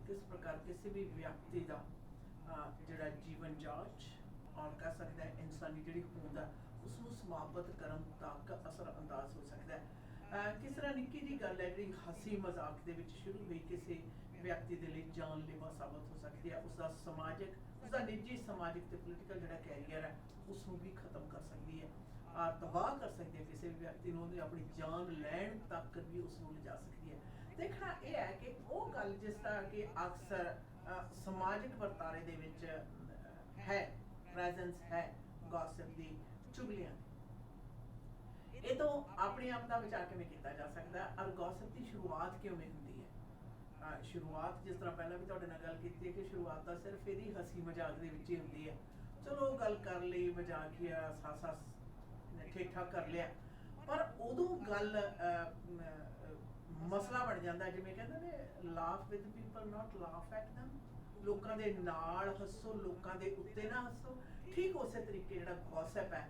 किस प्रकार किसी भी व्यक्ति का ਜਿਹੜਾ ਜੀਵਨ ਜਾਂਚ ਔਰ ਕਹਿ ਸਕਦਾ ਹੈ ਇਨਸਾਨੀ ਜਿਹੜੀ ਹੋਂਦ ਹੈ ਉਸ ਨੂੰ ਸਮਾਪਤ ਕਰਨ ਤੱਕ ਅਸਰ ਅੰਦਾਜ਼ ਹੋ ਸਕਦਾ ਹੈ। ਕਿਸ ਤਰ੍ਹਾਂ ਨਿੱਕੀ ਜਿਹੀ ਗੱਲ ਹੈ ਜਿਹੜੀ ਹਸੀ ਮਜ਼ਾਕ ਦੇ ਵਿੱਚ ਸ਼ੁਰੂ ਹੋਈ ਕਿਸੇ ਵਿਅਕਤੀ ਦੇ ਲਈ ਜਾਨਲੇਵਾ ਸਾਬਤ ਹੋ ਸਕਦੀ ਹੈ। ਉਸਦਾ ਸਮਾਜਿਕ ਉਸਦਾ ਨਿੱਜੀ ਸਮਾਜਿਕ ਤੇ ਪੋਲੀਟੀਕਲ ਜਿਹੜਾ ਕੈਰੀਅਰ ਹੈ ਉਸ ਨੂੰ ਵੀ ਖਤਮ ਕਰ ਸਕਦੀ ਹੈ, ਤਬਾਹ ਕਰ ਸਕਦੀ ਹੈ ਕਿਸੇ ਵੀ ਵਿਅਕਤੀ ਨੂੰ, ਉਹਦੀ ਆਪਣੀ ਜਾਨ ਲੈਣ ਤੱਕ ਵੀ ਉਸ ਨੂੰ ਲਿਜਾ ਸਕਦੀ ਹੈ। ਦੇਖਣਾ ਇਹ ਹੈ ਕਿ ਉਹ ਗੱਲ ਜਿਸ ਤਰ੍ਹਾਂ ਕਿ ਅਕਸਰ ਸਮਾਜਿਕ ਵਰਤਾਰੇ ਦੇ ਵਿੱਚ ਹੈ, ਪ੍ਰੈਜ਼ੈਂਸ ਹੈ ਗੌਸਿਪ ਦੀ, ਚੁਗਲੀਆਂ ਦੀ, ਇਹ ਤੋਂ ਆਪਣੇ ਆਪ ਦਾ ਵਿਚਾਰ ਕਿਵੇਂ ਕੀਤਾ ਜਾ ਸਕਦਾ ਹੈ ਔਰ ਗੌਸਿਪ ਦੀ ਸ਼ੁਰੂਆਤ ਕਿਵੇਂ ਹੁੰਦੀ ਹੈ। ਸ਼ੁਰੂਆਤ ਜਿਸ ਤਰ੍ਹਾਂ ਪਹਿਲਾਂ ਵੀ ਤੁਹਾਡੇ ਨਾਲ ਗੱਲ ਕੀਤੀ ਹੈ ਕਿ ਸ਼ੁਰੂਆਤ ਤਾਂ ਸਿਰਫ ਇਹਦੀ ਹਸੀ ਮਜ਼ਾਕ ਦੇ ਵਿੱਚ ਹੀ ਹੁੰਦੀ ਹੈ। ਚਲੋ ਗੱਲ ਕਰ ਲਈ, ਮਜ਼ਾਕੀਆ ਸਾਸਾ ਠੀਕ ਠਾਕ ਕਰ ਲਿਆ, ਪਰ ਉਦੋਂ ਗੱਲ ਮਸਲਾ ਬਣ ਜਾਂਦਾ, ਜਿਵੇਂ ਕਹਿੰਦੇ ਨੇ laugh with people not laugh at them, ਲੋਕਾਂ ਦੇ ਨਾਲ ਹੱਸੋ, ਲੋਕਾਂ ਦੇ ਉੱਤੇ ਨਾ ਹੱਸੋ। ਠੀਕ ਉਸੇ ਤਰੀਕੇ ਜਿਹੜਾ ਗੌਸਿਪ ਹੈ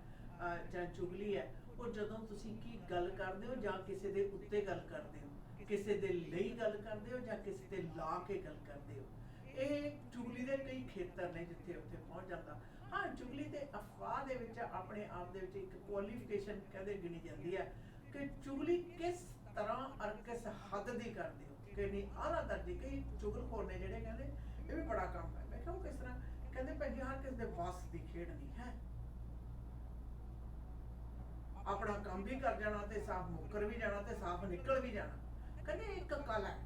ਜਾਂ ਚੁਗਲੀ ਹੈ, ਉਹ ਜਦੋਂ ਤੁਸੀਂ ਕੀ ਗੱਲ ਕਰਦੇ ਹੋ ਜਾਂ ਕਿਸੇ ਦੇ ਉੱਤੇ ਗੱਲ ਕਰਦੇ ਹੋ, ਕਿਸੇ ਦੇ ਲਈ ਗੱਲ ਕਰਦੇ ਹੋ ਜਾਂ ਕਿਸੇ ਤੇ ਲਾ ਕੇ ਗੱਲ ਕਰਦੇ ਹੋ, ਇਹ ਚੁਗਲੀ ਦੇ ਕਈ ਖੇਤਰ ਨੇ ਜਿੱਥੇ ਉੱਥੇ ਪਹੁੰਚ ਜਾਂਦਾ। ਹਾਂ, ਚੁਗਲੀ ਤੇ ਅਫਵਾਹ ਦੇ ਵਿੱਚ ਆਪਣੇ ਆਪ ਦੇ ਵਿੱਚ ਇੱਕ ਕੁਆਲੀਫਿਕੇਸ਼ਨ ਕਹਿੰਦੇ ਗਿਣੀ ਜਾਂਦੀ ਹੈ ਕਿ ਚੁਗਲੀ ਕਿਸ ਤਰ੍ਹਾਂ ਔਰ ਕਿਸ ਹੱਦ ਦੀ ਕਰਦੇ ਹੋ, ਕਿ ਨਹੀਂ ਆਲਾ ਦਰਜੇ। ਕਈ ਚੁਗਲਖੋਰ ਨੇ ਜਿਹੜੇ ਕਹਿੰਦੇ ਇਹ ਵੀ ਬੜਾ ਕੰਮ ਹੈ। ਮੈਂ ਕਿਹਾ ਉਹ ਕਿਸ ਤਰ੍ਹਾਂ? ਕਹਿੰਦੇ ਭੈਣ ਜੀ ਹਰ ਕਿਸੇ ਦੇ ਵੱਸ ਦੀ ਖੇਡ ਨਹੀਂ ਹੈ। ਆਪਣਾ ਕੰਮ ਵੀ ਕਰ ਜਾਣਾ ਤੇ ਸਾਫ਼ ਮੁੱਕਰ ਵੀ ਜਾਣਾ ਤੇ ਸਾਫ਼ ਨਿਕਲ ਵੀ ਜਾਣਾ। ਕਹਿੰਦੇ ਇੱਕ ਕਲਾ ਹੈ,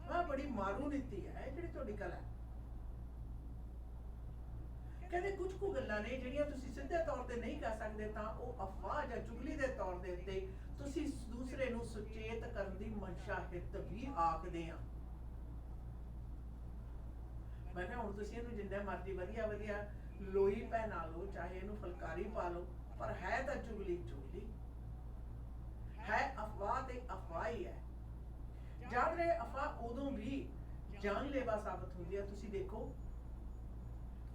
ਆਹ ਬੜੀ ਮਾਰੂ ਨੀਤੀ ਹੈ ਜਿਹੜੀ ਤੁਹਾਡੀ ਕਲਾ ਹੈ। ਕਹਿੰਦੇ ਕੁਝ ਕੁ ਗੱਲਾਂ ਨੇ ਜਿਹੜੀਆਂ ਤੁਸੀਂ ਸਿੱਧੇ ਤੌਰ ਤੇ ਨਹੀਂ ਕਰ ਸਕਦੇ, ਤਾਂ ਉਹ ਅਫਵਾਹ ਜਾਂ ਚੁਗਲੀ ਦੇ ਤੌਰ ਦੇ ਉੱਤੇ ਤੁਸੀਂ ਦੂਸਰੇ ਨੂੰ ਸੁਚੇਤ ਕਰਨ ਦੀ ਮਨਸ਼ਾ ਹਿੱਤ ਵੀ ਆਖਦੇ ਆ। ਮੈਂ ਕਿਹਾ ਹੁਣ ਤੁਸੀਂ ਇਹਨੂੰ ਜਿੰਨਾ ਮਰਜ਼ੀ ਵਧੀਆ ਵਧੀਆ ਲੋਈ ਪਹਿਨਾ ਲਓ, ਚਾਹੇ ਇਹਨੂੰ ਫੁਲਕਾਰੀ ਪਾ ਲਓ, ਪਰ ਹੈ ਤਾਂ ਚੁਗਲੀ ਚੁਗਲੀ ਹੈ, ਅਫਵਾਹ ਤੇ ਅਫਵਾਹ ਹੀ ਹੈ। ਯਾਦ ਰਹੇ ਅਫਵਾਹ ਉਦੋਂ ਵੀ ਜਾਨਲੇਵਾ ਸਾਬਤ ਹੁੰਦੀ ਹੈ। ਤੁਸੀਂ ਦੇਖੋ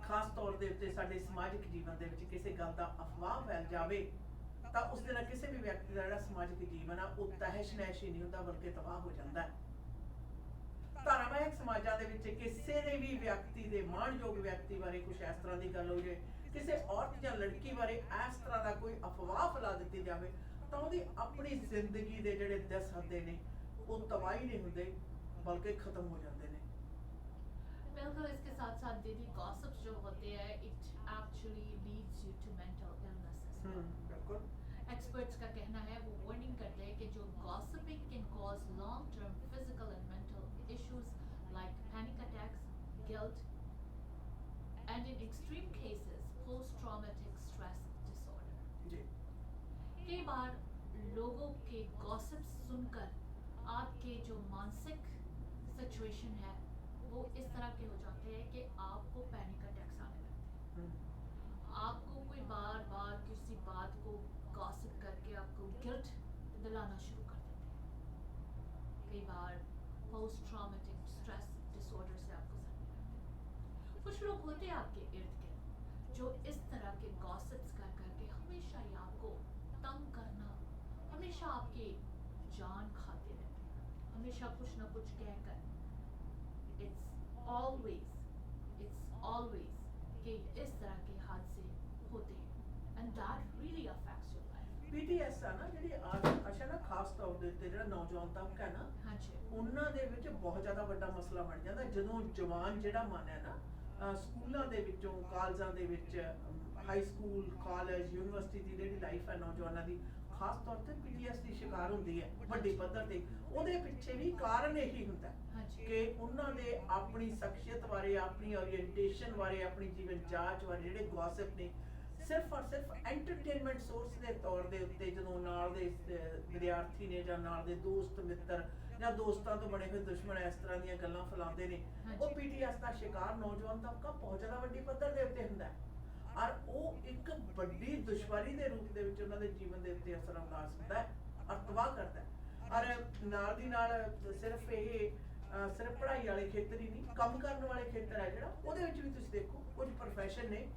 ਖਾਸ ਤੌਰ ਦੇ ਉੱਤੇ ਸਾਡੇ ਸਮਾਜਿਕ ਜੀਵਨ ਦੇ ਵਿੱਚ ਕਿਸੇ ਗੱਲ ਦਾ ਅਫਵਾਹ ਫੈਲ ਜਾਵੇ ਤਾਂ ਉਸ ਦੇ ਨਾਲ ਕਿਸੇ ਵੀ ਵਿਅਕਤੀ ਦਾ ਜਿਹੜਾ ਸਮਾਜਿਕ ਜੀਵਨ ਆ ਉਹ ਤਹਿਸ਼ ਨਹਿਸ਼ ਹੀ ਨਹੀਂ ਹੁੰਦਾ, ਬਲਕਿ ਤਬਾਹ ਹੋ ਜਾਂਦਾ ਹੈ। ਧਾਰਾਵਾਹਿਕ ਸਮਾਜਾਂ ਦੇ ਵਿੱਚ ਕਿਸੇ ਨੇ ਵੀ ਵਿਅਕਤੀ ਦੇ ਮਾਣਯੋਗ ਵਿਅਕਤੀ ਬਾਰੇ ਕੁਝ ਇਸ ਤਰ੍ਹਾਂ ਦੀ ਗੱਲ ਹੋ ਜਾਏ, ਕਿਸੇ ਔਰਤ ਜਾਂ ਲੜਕੀ ਬਾਰੇ ਇਸ ਤਰ੍ਹਾਂ ਦਾ ਕੋਈ ਅਫਵਾਹ ਫੈਲਾ ਦਿੱਤੀ ਜਾਵੇ, ਤਾਂ ਉਹਦੀ ਆਪਣੀ ਜ਼ਿੰਦਗੀ ਦੇ ਜਿਹੜੇ ਦਿਸ ਹੁੰਦੇ ਨੇ ਉਹ ਤਬਾਹੀ नहीं ਹੁੰਦੇ बल्कि खत्म हो जाते हैं। बिल्कुल, इसके साथ साथ दीदी गॉसिप्स जो होते हैं it actually leads you to mental illness. बिल्कुल, एक्सपर्ट्स का कहना है, वो वार्निंग करते हैं कि जो gossiping can cause long term physical and mental issues like panic attacks, guilt and in extreme cases post traumatic stress disorder. जी, कई बार लोगों के गॉसिप्स सुनकर आपके जो मानसिक सिचुएशन है वो इस तरह के हो जाते हैं कि आपको पैनिक अटैक्स आने लगते हैं। आपको कोई बार बार किसी बात को गॉसिप करके आपको गिल्ट दिलाना शुरू कर देते हैं। कई बार पोस्ट ट्रॉमेटिक स्ट्रेस डिसऑर्डर से आपको सदमे लगते हैं। कुछ लोग होते हैं आपके इर्द गिर्द जो इस तरह के गॉसिप्स कर करके हमेशा ही आपको तंग करना, हमेशा आपकी जान खाते रहते हैं, हमेशा कुछ ना कुछ कहकर इट्स ऑलवेज कि इस तरह के हादसे होते हैं and that really affects your life. PTS ਆ ਨਾ ਜਿਹੜੀ ਅੱਛਾ ਨਾ ਖਾਸ ਤੌਰ ਦੇ ਉੱਤੇ ਜਿਹੜਾ ਨੌਜਵਾਨ ਤਬਕਾ ਹੈ ਨਾ, ਹਾਂਜੀ, ਉਹਨਾਂ ਦੇ ਵਿੱਚ ਬਹੁਤ ਜ਼ਿਆਦਾ ਵੱਡਾ ਮਸਲਾ ਬਣ ਜਾਂਦਾ ਜਦੋਂ ਜਵਾਨ ਜਿਹੜਾ ਮਨ ਹੈ ਨਾ ਸਕੂਲਾਂ ਦੇ ਵਿੱਚੋਂ, ਕਾਲਜਾਂ ਦੇ ਵਿੱਚ, ਹਾਈ ਸਕੂਲ, ਕਾਲਜ, ਯੂਨੀਵਰਸਿਟੀ ਦੀ ਜਿਹੜੀ ਲਾਈਫ ਹੈ ਨੌਜਵਾਨਾਂ ਦੀ ਖਾਸ ਤੌਰ ਤੇ PTS ਦੀ ਸ਼ਿਕਾਰ ਹੁੰਦੀ ਹੈ ਵੱਡੀ ਪੱਧਰ ਤੇ। ਉਹਦੇ ਪਿੱਛੇ ਵੀ ਕਾਰਨ ਇਹੀ ਹੁੰਦਾ ਕਿ ਉਹਨਾਂ ਦੇ ਆਪਣੀ ਸ਼ਖਸੀਅਤ ਬਾਰੇ, ਆਪਣੀ ਓਰੀਐਂਟੇਸ਼ਨ ਬਾਰੇ, ਆਪਣੀ ਜੀਵਨ ਜਾਂਚ ਬਾਰੇ ਜਿਹੜੇ ਗੌਸਿਪ ਨੇ ਸਿਰਫ ਔਰ ਸਿਰਫ ਐਂਟਰਟੇਨਮੈਂਟ ਸੋਰਸ ਦੇ ਤੌਰ ਦੇ ਉੱਤੇ ਜਦੋਂ ਨਾਲ ਦੇ ਵਿਦਿਆਰਥੀ ਨੇ ਜਾਂ ਨਾਲ ਦੇ ਦੋਸਤ ਮਿੱਤਰ ਜਾਂ ਦੋਸਤਾਂ ਤੋਂ ਬਣੇ ਹੋਏ ਦੁਸ਼ਮਣ ਇਸ ਤਰ੍ਹਾਂ ਦੀਆਂ ਗੱਲਾਂ ਫੈਲਾਉਂਦੇ ਨੇ, ਉਹ PTS ਦਾ ਸ਼ਿਕਾਰ ਨੌਜਵਾਨ ਤਬਕਾ ਬਹੁਤ ਜ਼ਿਆਦਾ ਵੱਡੀ ਪੱਧਰ ਦੇ ਉੱਤੇ ਹੁੰਦਾ ਹੈ ਔਰ ਉਹ ਇੱਕ ਵੱਡੀ ਦੁਸ਼ਵਾਰੀ ਦੇ ਰੂਪ ਦੇ ਵਿੱਚ ਉਹਨਾਂ ਦੇ ਜੀਵਨ ਦੇ ਉੱਤੇ ਅਸਰ ਅੰਦਾਜ਼ ਹੁੰਦਾ ਹੈ ਔਰ ਤਬਾਹ ਕਰਦਾ ਹੈ। ਔਰ ਨਾਲ ਦੀ ਨਾਲ ਸਿਰਫ ਇਹ ਸਿਰਫ ਪੜ੍ਹਾਈ ਵਾਲੇ ਖੇਤਰ ਹੀ ਨਹੀਂ, ਕੰਮ ਕਰਨ ਵਾਲੇ ਖੇਤਰ ਹੈ ਜਿਹੜਾ, ਉਹਦੇ ਵਿੱਚ ਵੀ ਤੁਸੀਂ ਦੇਖੋ ਕੁਝ ਪ੍ਰੋਫੈਸ਼ਨ ਨੇ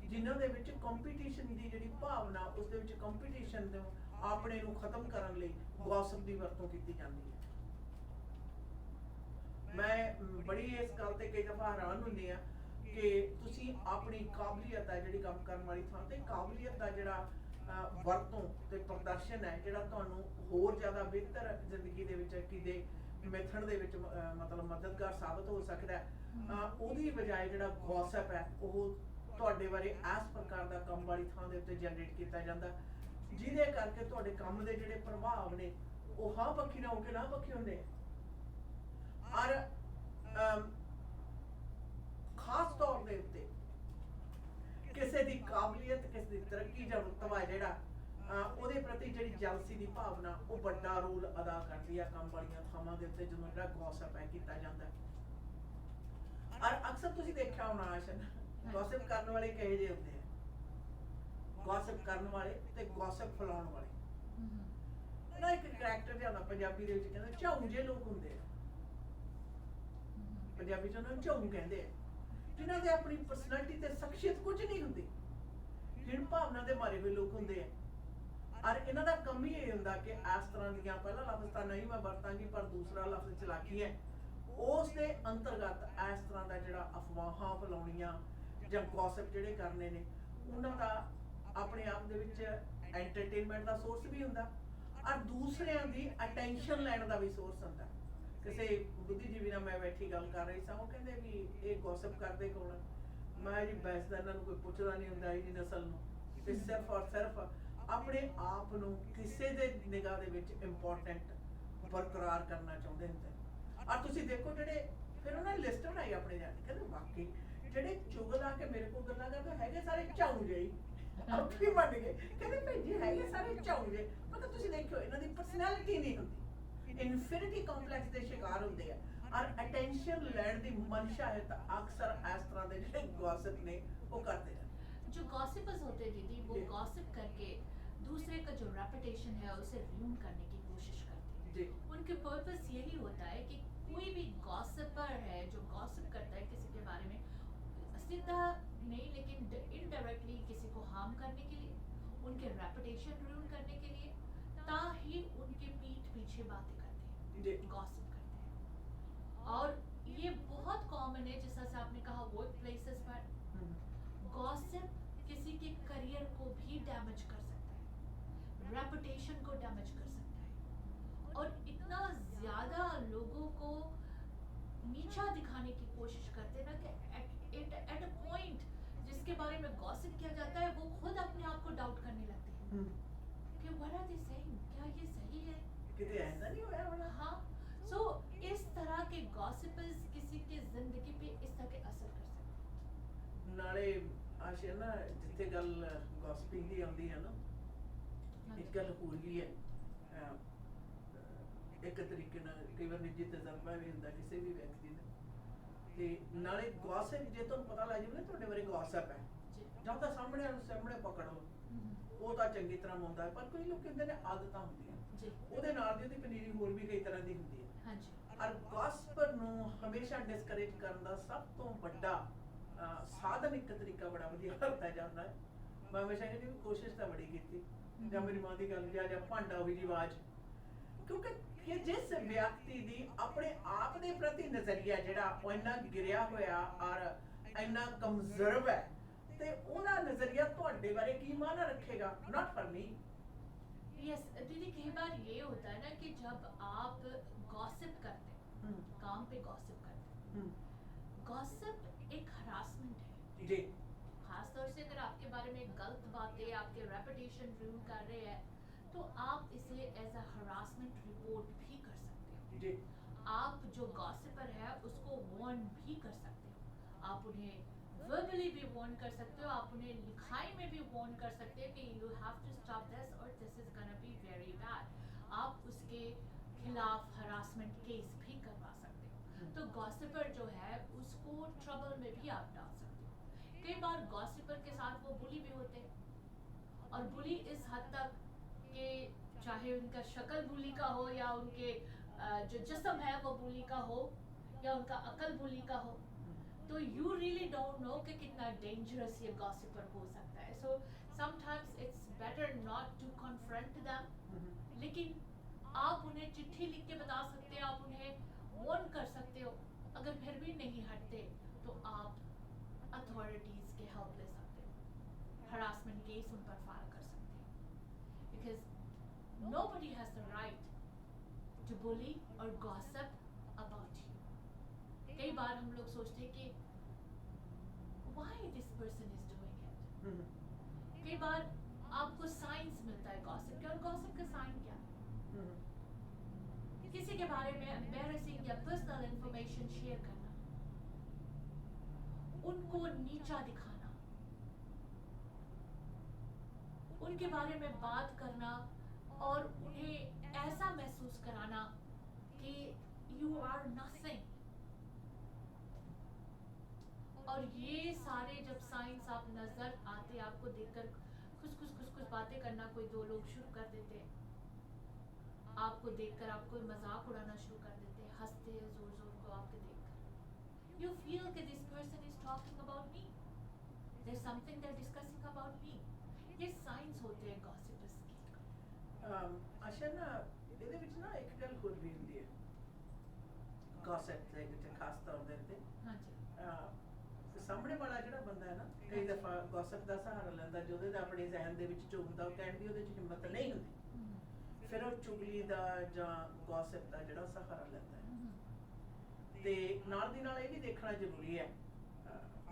ਜਿਨ੍ਹਾਂ ਦੇ ਵਿੱਚ ਕੰਪੀਟੀਸ਼ਨ ਦੀ ਜਿਹੜੀ ਭਾਵਨਾ, ਉਸ ਦੇ ਵਿੱਚ ਕੰਪੀਟੀਸ਼ਨ ਨੂੰ ਆਪਣੇ ਨੂੰ ਖਤਮ ਕਰਨ ਲਈ ਗੌਸਿਪ ਦੀ ਵਰਤੋਂ ਕੀਤੀ ਜਾਂਦੀ ਹੈ। ਮੈਂ ਬੜੀ ਇਸ ਗੱਲ ਤੇ ਕਈ ਦਫਾ ਹੈਰਾਨ ਹੁੰਦੇ ਆ ਕਿ ਤੁਸੀਂ ਆਪਣੀ ਕਾਬਲੀਅਤ ਹੈ ਜਿਹੜੀ ਕੰਮ ਕਰਨ ਵਾਲੀ ਥਾਂ ਤੇ ਕਾਬਲੀਅਤ ਦਾ ਜਿਹੜਾ ਵਰਤੋਂ ਤੇ ਪ੍ਰਦਰਸ਼ਨ ਹੈ ਜਿਹੜਾ ਤੁਹਾਨੂੰ ਹੋਰ ਜ਼ਿਆਦਾ ਬਿਹਤਰ ਜ਼ਿੰਦਗੀ ਦੇ ਵਿੱਚ ਕਿਤੇ ਮੈਥਡ ਦੇ ਵਿੱਚ ਮਤਲਬ ਮਦਦਗਾਰ ਸਾਬਤ ਹੋ ਸਕਦਾ ਹੈ, ਉਹਦੀ ਬਜਾਏ ਜਿਹੜਾ ਗੌਸਪ ਹੈ ਉਹ ਤੁਹਾਡੇ ਬਾਰੇ ਇਸ ਪ੍ਰਕਾਰ ਦਾ ਕੰਮ ਵਾਲੀ ਥਾਂ ਦੇ ਉੱਤੇ ਜਨਰੇਟ ਕੀਤਾ ਜਾਂਦਾ, ਜਿਹਦੇ ਕਰਕੇ ਤੁਹਾਡੇ ਕੰਮ ਦੇ ਜਿਹੜੇ ਪ੍ਰਭਾਵ ਨੇ ਉਹ ਹਾਂ ਪੱਖੀ ਨਾ ਹੋ ਕੇ ਨਾ ਪੱਖੀ ਹੁੰਦੇ ਆ। ਔਰ ਖਾਸ ਤੌਰ ਦੇ ਉੱਤੇ ਕਿਸੇ ਦੀ ਕਾਬਲੀਅਤ, ਕਿਸੇ ਦੀ ਤਰੱਕੀ ਜਾਂ ਰੁਤਬਾ ਜਿਹੜਾ ਉਹਦੇ ਪ੍ਰਤੀ ਜਿਹੜੀ ਜਲਸੀ ਦੀ ਭਾਵਨਾ ਉਹ ਵੱਡਾ ਰੋਲ ਅਦਾ ਕਰਦੀ ਆ ਕੰਮ ਵਾਲੀਆਂ ਥਾਵਾਂ ਦੇ ਉੱਤੇ ਜਦੋਂ ਜਿਹੜਾ ਗੌਸਪ ਹੈ ਕੀਤਾ ਜਾਂਦਾ। ਔਰ ਅਕਸਰ ਤੁਸੀਂ ਦੇਖਿਆ ਹੋਣਾ ਆਸ਼ਨ, ਗੌਸਪ ਕਰਨ ਵਾਲੇ ਕਹੇ ਜਿਹੇ ਹੁੰਦੇ ਆ, ਗੌਸਪ ਕਰਨ ਵਾਲੇ ਤੇ ਗੌਸਪ ਫੈਲਾਉਣ ਵਾਲੇ ਨਾ ਇੱਕ ਕਰੈਕਟਰ ਜਿਹਾ ਹੁੰਦਾ ਪੰਜਾਬੀ ਦੇ ਵਿੱਚ, ਕਹਿੰਦੇ ਝਾਊ ਜਿਹੇ ਲੋਕ ਹੁੰਦੇ ਆ, ਪੰਜਾਬੀ ਚ ਉਹਨਾਂ ਨੂੰ ਝਾਊ ਕਹਿੰਦੇ ਆ, ਜਿਨ੍ਹਾਂ ਦੇ ਆਪਣੀ ਪਰਸਨੈਲਿਟੀ ਤੇ ਸ਼ਖਸੀਅਤ ਕੁਝ ਨਹੀਂ ਹੁੰਦੀ, ਹਿਣ ਭਾਵਨਾ ਦੇ ਮਾਰੇ ਹੋਏ ਲੋਕ ਹੁੰਦੇ ਆ। ਔਰ ਇਹਨਾਂ ਦਾ ਕੰਮ ਹੀ ਇਹ ਹੁੰਦਾ ਕਿ ਇਸ ਤਰ੍ਹਾਂ ਦੀਆਂ, ਪਹਿਲਾ ਲਫ਼ਜ਼ ਤਾਂ ਨਹੀਂ ਮੈਂ ਵਰਤਾਂਗੀ ਪਰ ਦੂਸਰਾ ਲਫ਼ਜ਼ ਚਲਾਕੀ ਹੈ, ਉਸ ਦੇ ਅੰਤਰਗਤ ਇਸ ਤਰ੍ਹਾਂ ਦਾ ਜਿਹੜਾ ਅਫਵਾਹਾਂ ਫੈਲਾਉਣੀਆਂ ਜਾਂ ਗੌਸਪ ਜਿਹੜੇ ਕਰਨੇ ਨੇ, ਉਹਨਾਂ ਦਾ ਆਪਣੇ ਆਪ ਦੇ ਵਿੱਚ ਐਂਟਰਟੇਨਮੈਂਟ ਦਾ ਸੋਰਸ ਵੀ ਹੁੰਦਾ ਔਰ ਦੂਸਰਿਆਂ ਦੀ ਅਟੈਂਸ਼ਨ ਲੈਣ ਦਾ ਵੀ ਸੋਰਸ ਹੁੰਦਾ। ਕਿਸੇ ਬੁੱਧੀਜੀਵੀ ਨਾਲ ਮੈਂ ਬੈਠੀ ਗੱਲ ਕਰ ਰਹੀ ਸਾਂ, ਉਹ ਕਹਿੰਦੇ ਵੀ ਇਹ ਗੌਸਪ ਕਰਦੇ ਕੌਣ? ਮੈਂ ਜੀ ਬੈਸਦਾ, ਇਹਨਾਂ ਨੂੰ ਕੋਈ ਪੁੱਛਦਾ ਨਹੀਂ ਹੁੰਦਾ ਇਹਦੀ ਨਸਲ ਨੂੰ, ਤੇ ਸਿਰਫ ਔਰ ਸਿਰਫ ਆਪਣੇ ਆਪ ਨੂੰ ਕਿਸੇ ਦੇ ਨਿਗਾਹ ਦੇ ਵਿੱਚ ਇੰਪੋਰਟੈਂਟ ਬਰਕਰਾਰ ਕਰਨਾ ਚਾਹੁੰਦੇ ਹੁੰਦੇ। ਔਰ ਤੁਸੀਂ ਦੇਖੋ ਜਿਹੜੇ ਫਿਰ ਉਹਨਾਂ ਨੇ ਲਿਸਟ ਬਣਾਈ ਆਪਣੇ ਜਾਣ, ਕਹਿੰਦੇ ਵਾਕਈ ਜਿਹੜੇ ਚੁਗਲ ਆ ਕੇ ਮੇਰੇ ਕੋਲ ਗੱਲਾਂ ਕਰਦੇ ਹੈਗੇ ਸਾਰੇ ਝਾਊ ਜਿਹੇ, ਆਪੇ ਮੰਨ ਗਏ, ਕਹਿੰਦੇ ਭੇਜੀ ਹੈਗੇ ਸਾਰੇ ਝਾਊ ਜਿਹੇ। ਮਤਲਬ ਤੁਸੀਂ ਦੇਖਿਓ ਇਹਨਾਂ ਦੀ ਪਰਸਨੈਲਿਟੀ ਨਹੀਂ ਹੁੰਦੀ, ਇਨਫਿਨਿਟੀ ਕੰਪਲੈਕਸ ਦੇ ਸ਼ਿਕਾਰ ਹੁੰਦੇ ਆ ਔਰ ਅਟੈਂਸ਼ਨ ਲੈਣ ਦੀ ਮਨਸ਼ਾ ਹੈ ਤਾਂ ਅਕਸਰ ਇਸ ਤਰ੍ਹਾਂ ਦੇ ਜਿਹੜੇ ਗੌਸਪ ਨੇ ਉਹ ਕਰਦੇ हैं। जो गॉसिपर्स होते हैं दीदी, वो गॉसिप करके दूसरे का जो रेपुटेशन है उसे रूइन करने की कोशिश करते हैं। जी। उनके पर्पस यही होता है कि कोई भी गॉसिपर है जो गॉसिप करता है किसी के बारे में, सीधा नहीं लेकिन इनडायरेक्टली किसी को हार्म करने के लिए, उनके रेपुटेशन रूइन करने के लिए, ताकि उनके पीठ पीछे बातें करते जी। हैं, गॉसिप करते हैं। और ये बहुत कॉमन है, जैसा से आपने कहा वर्क प्लेसेस पर गॉसिप किसी के करियर को भी डैमेज कर सकता है, रेपुटेशन को डैमेज कर सकता है और इतना ज्यादा लोगों को नीचा दिखाने की कोशिश करते हैं ना कि एट अ पॉइंट जिसके बारे में गॉसिप किया जाता है वो खुद अपने आप को डाउट करने लगते हैं कि व्हाट आर दे सेइंग, क्या ये सही है, कितने ऐसा नहीं होया होना। हाँ। सो इस तरह के गॉसिपर्स किसी की जिंदगी पे इस तरह के असर कर सकते हैं। ਨਾਲੇ ਆਸ਼ਾ ਨਾ ਜਿੱਥੇ ਗੱਲ ਗੌਸਪਿੰਗ ਦੀ ਆਉਂਦੀ ਹੈ ਨਾ, ਇੱਕ ਗੱਲ ਹੋਰ ਵੀ ਹੈ, ਇੱਕ ਤਰੀਕੇ ਨਾਲ ਕਈ ਵਾਰ ਨਿੱਜੀ ਤਜਰਬਾ ਵੀ ਹੁੰਦਾ ਕਿਸੇ ਵੀ ਵਿਅਕਤੀ ਦਾ, ਤੇ ਨਾਲੇ ਗੌਸਪ ਜੇ ਤੁਹਾਨੂੰ ਪਤਾ ਲੱਗ ਜਾਵੇ ਨਾ ਤੁਹਾਡੇ ਬਾਰੇ ਗੌਸਪ ਹੈ, ਜਾਂ ਤਾਂ ਸਾਹਮਣੇ ਪਕੜ ਲਓ, ਉਹ ਤਾਂ ਚੰਗੀ ਤਰ੍ਹਾਂ ਹੁੰਦਾ ਹੈ, ਪਰ ਕੋਈ ਲੋਕ ਕਹਿੰਦੇ ਨੇ ਆਦਤਾਂ ਹੁੰਦੀਆਂ ਜੀ, ਉਹਦੇ ਨਾਲ ਦੀ ਉਹਦੀ ਪਨੀਰੀ ਹੋਰ ਵੀ ਕਈ ਤਰ੍ਹਾਂ ਦੀ ਹੁੰਦੀ ਹੈ। ਹਾਂਜੀ, ਔਰ ਗੌਸਪਰ ਨੂੰ ਹਮੇਸ਼ਾ ਡਿਸਕਰੇਜ ਕਰਨ ਦਾ ਸਭ ਤੋਂ ਵੱਡਾ ਸਾਧਨ ਇੱਕ ਤਰੀਕਾ ਬੜਾ ਵਧੀਆ ਵਰਤਿਆ ਜਾਂਦਾ ਹੈ। ਮੈਂ ਹਮੇਸ਼ਾ ਕਹਿੰਦੀ ਵੀ ਕੋਸ਼ਿਸ਼ ਤਾਂ ਬੜੀ ਕੀਤੀ, ਜਾਂ ਮੇਰੀ ਮਾਂ ਦੀ ਗੱਲ ਜਾਂ ਭਾਂਡਾ ਹੋਈ ਦੀ ਆਵਾਜ਼, ਕਿਉਂਕਿ ਕਿ ਜਿਸ ਵਿਅਕਤੀ ਦੀ ਆਪਣੇ ਆਪ ਦੇ ਪ੍ਰਤੀ ਨਜ਼ਰੀਆ ਜਿਹੜਾ ਉਹ ਇੰਨਾ ਗਿਰਿਆ ਹੋਇਆ ਔਰ ਇੰਨਾ ਕਮਜ਼ੋਰ ਹੈ, ਤੇ ਉਹਦਾ ਨਜ਼ਰੀਆ ਤੁਹਾਡੇ ਬਾਰੇ ਕੀ ਮਾਇਨਾ ਰੱਖੇਗਾ? Not for me. यस दीदी, कई बार ये होता है ना कि जब आप गॉसिप करते हैं, काम पे गॉसिप करते हैं, गॉसिप एक हरासमेंट है जी। खास तौर से अगर आपके बारे में गलत बातें आपके रेपुटेशन रूइन कर रहे हैं तो आप इसे एज अ हरासमेंट रिपोर्ट भी कर सकते हो। जी। आप जो गॉसिपर है उसको वार्न भी कर सकते हो, आप उन्हें वर्बली भी वार्न कर सकते हो, आप उन्हें लिखाई में भी वार्न कर सकते हो कि you have to stop this और this is gonna be very bad. आप उसके खिलाफ हरासमेंट केस भी करवा सकते हो। तो गॉसिपर जो है उसको ट्रबल में भी आप डाल सकते हो। कई बार गॉसिपर के साथ वो बुली भी होते हैं, और बुली इस हद तक कि चाहे उनका शक्ल बुली का हो या उनके जो जिस्म है वो बुली का हो या उनका अकल बुली का हो, तो यू रियली डोंट नो कि कितना डेंजरस ये गॉसिपर हो सकता है। So sometimes it's better not to confront them, लेकिन आप उन्हें चिट्ठी लिख के बता सकते हो, आप उन्हें वार्न कर सकते हो। अगर फिर भी हरासमेंट केस उन पर फाइल कर सकते हैं, because nobody has the right to bully or gossip about you. कई बार हम लोग सोचते हैं कि why this person is doing it. कई बार आपको साइंस मिलता है गॉसिप का, और गॉसिप का साइन क्या है? किसी के बारे में एम्बैरेसिंग या पर्सनल इंफॉर्मेशन शेयर करना, उनको नीचा दिखाना, उनके बारे में बात करना और उन्हें ऐसा महसूस कराना कि यू आर नथिंग। और ये सारे जब साइंस आप नजर आते, आपको देखकर कुछ बातें करना, कोई दो लोग शुरू कर देते, आपको देखकर आपको मजाक उड़ाना शुरू कर देते, हंसते हैं जोर जोर को आपके देखकर। यू फील कि this person is talking about me, there is something they are discussing about me. ये साइंस होते हैं गॉसिपर्स के। ਅੱਛਾ ਨਾ ਇਹਦੇ ਵਿੱਚ ਨਾ ਇੱਕ ਗੱਲ ਹੋਰ ਵੀ ਹੁੰਦੀ ਹੈ ਗੌਸਿਪ ਦੇ ਵਿੱਚ ਖਾਸ ਤੌਰ ਦੇ ਉੱਤੇ। हाँ जी। ਸਾਹਮਣੇ ਵਾਲਾ ਜਿਹੜਾ ਬੰਦਾ ਹੈ ਨਾ, ਕਈ ਦਫਾ ਗੌਸਿਪ ਦਾ ਸਹਾਰਾ ਲੈਂਦਾ, ਜਿਹਦੇ ਦਾ ਆਪਣੇ ਜ਼ਹਿਨ ਦੇ ਵਿੱਚ ਝੁਕਦਾ, ਉਹ ਕਹਿਣ ਦੀ ਉਹਦੇ 'ਚ ਹਿੰਮਤ ਨਹੀਂ ਹੁੰਦੀ, ਫਿਰ ਉਹ ਚੁਗਲੀ ਦਾ ਜਾਂ ਗੌਸਿਪ ਦਾ ਜਿਹੜਾ ਸਹਾਰਾ ਲੈਂਦਾ ਹੈ। ਤੇ ਨਾਲ ਦੀ ਨਾਲ ਇਹ ਵੀ ਦੇਖਣਾ ਜ਼ਰੂਰੀ ਹੈ,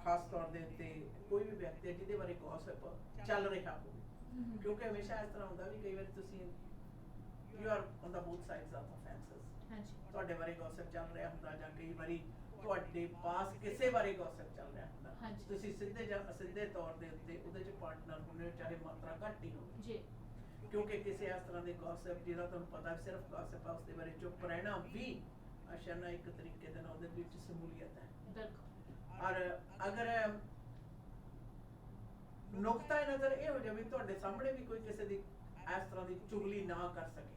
ਖਾਸ ਤੌਰ ਦੇ ਉੱਤੇ ਕੋਈ ਵੀ ਵਿਅਕਤੀ ਜਿਹਦੇ ਬਾਰੇ ਗੌਸਿਪ ਚੱਲ ਰਿਹਾ ਹੋਵੇ, ਕਿਉਂਕਿ ਹਮੇਸ਼ਾ ਇਸ ਤਰ੍ਹਾਂ ਹੁੰਦਾ ਵੀ ਕਈ ਵਾਰ ਤੁਸੀਂ you are on the both sides of offences. ਹਾਂਜੀ। ਤੁਹਾਡੇ ਬਾਰੇ ਗੌਸਿਪ ਚੱਲ ਰਿਹਾ ਹੁੰਦਾ, ਜਾਂ ਕਈ ਵਾਰੀ ਤੁਹਾਡੇ ਪਾਸ ਕਿਸੇ ਬਾਰੇ ਗੌਸਿਪ ਚੱਲ ਰਿਹਾ ਹੁੰਦਾ, ਹਾਂਜੀ। ਤੁਸੀਂ ਸਿੱਧੇ ਜਾਂ ਅਸਿੱਧੇ ਤੌਰ ਦੇ ਉੱਤੇ ਉਹਦੇ 'ਚ ਪਾਰਟਨਰ ਹੁੰਦੇ ਹੋ, ਚਾਹੇ ਮਾਤਰਾ ਘੱਟ ਹੀ ਹੋਵੇ ਜੀ। ਕਿਉਂਕਿ ਕਿਸੇ ਇਸ ਤਰ੍ਹਾਂ ਦੇ ਗੌਸਿਪ ਜਿਹਦਾ ਤੁਹਾਨੂੰ ਪਤਾ ਸਿਰਫ ਗੌਸਿਪ ਆ, ਉਸ ਦੇ ਬਾਰੇ ਚੁੱਪ ਰਹਿਣਾ ਵੀ ਅਸ਼ਨਾ ਇੱਕ ਤਰੀਕੇ ਦੇ ਨਾਲ ਉਹਦੇ ਵਿੱਚ ਸਮੂਲੀਅਤ ਹੈ। ਬਿਲਕੁਲ। ਔਰ ਅਗਰ ਨੁਕਤਾ ਨਜ਼ਰ ਇਹ ਹੋ ਜਾਵੇ ਤੁਹਾਡੇ ਸਾਹਮਣੇ ਵੀ ਕੋਈ ਕਿਸੇ ਦੀ ਇਸ ਤਰ੍ਹਾਂ ਦੀ ਚੁਗਲੀ ਨਾ ਕਰ ਸਕੇ,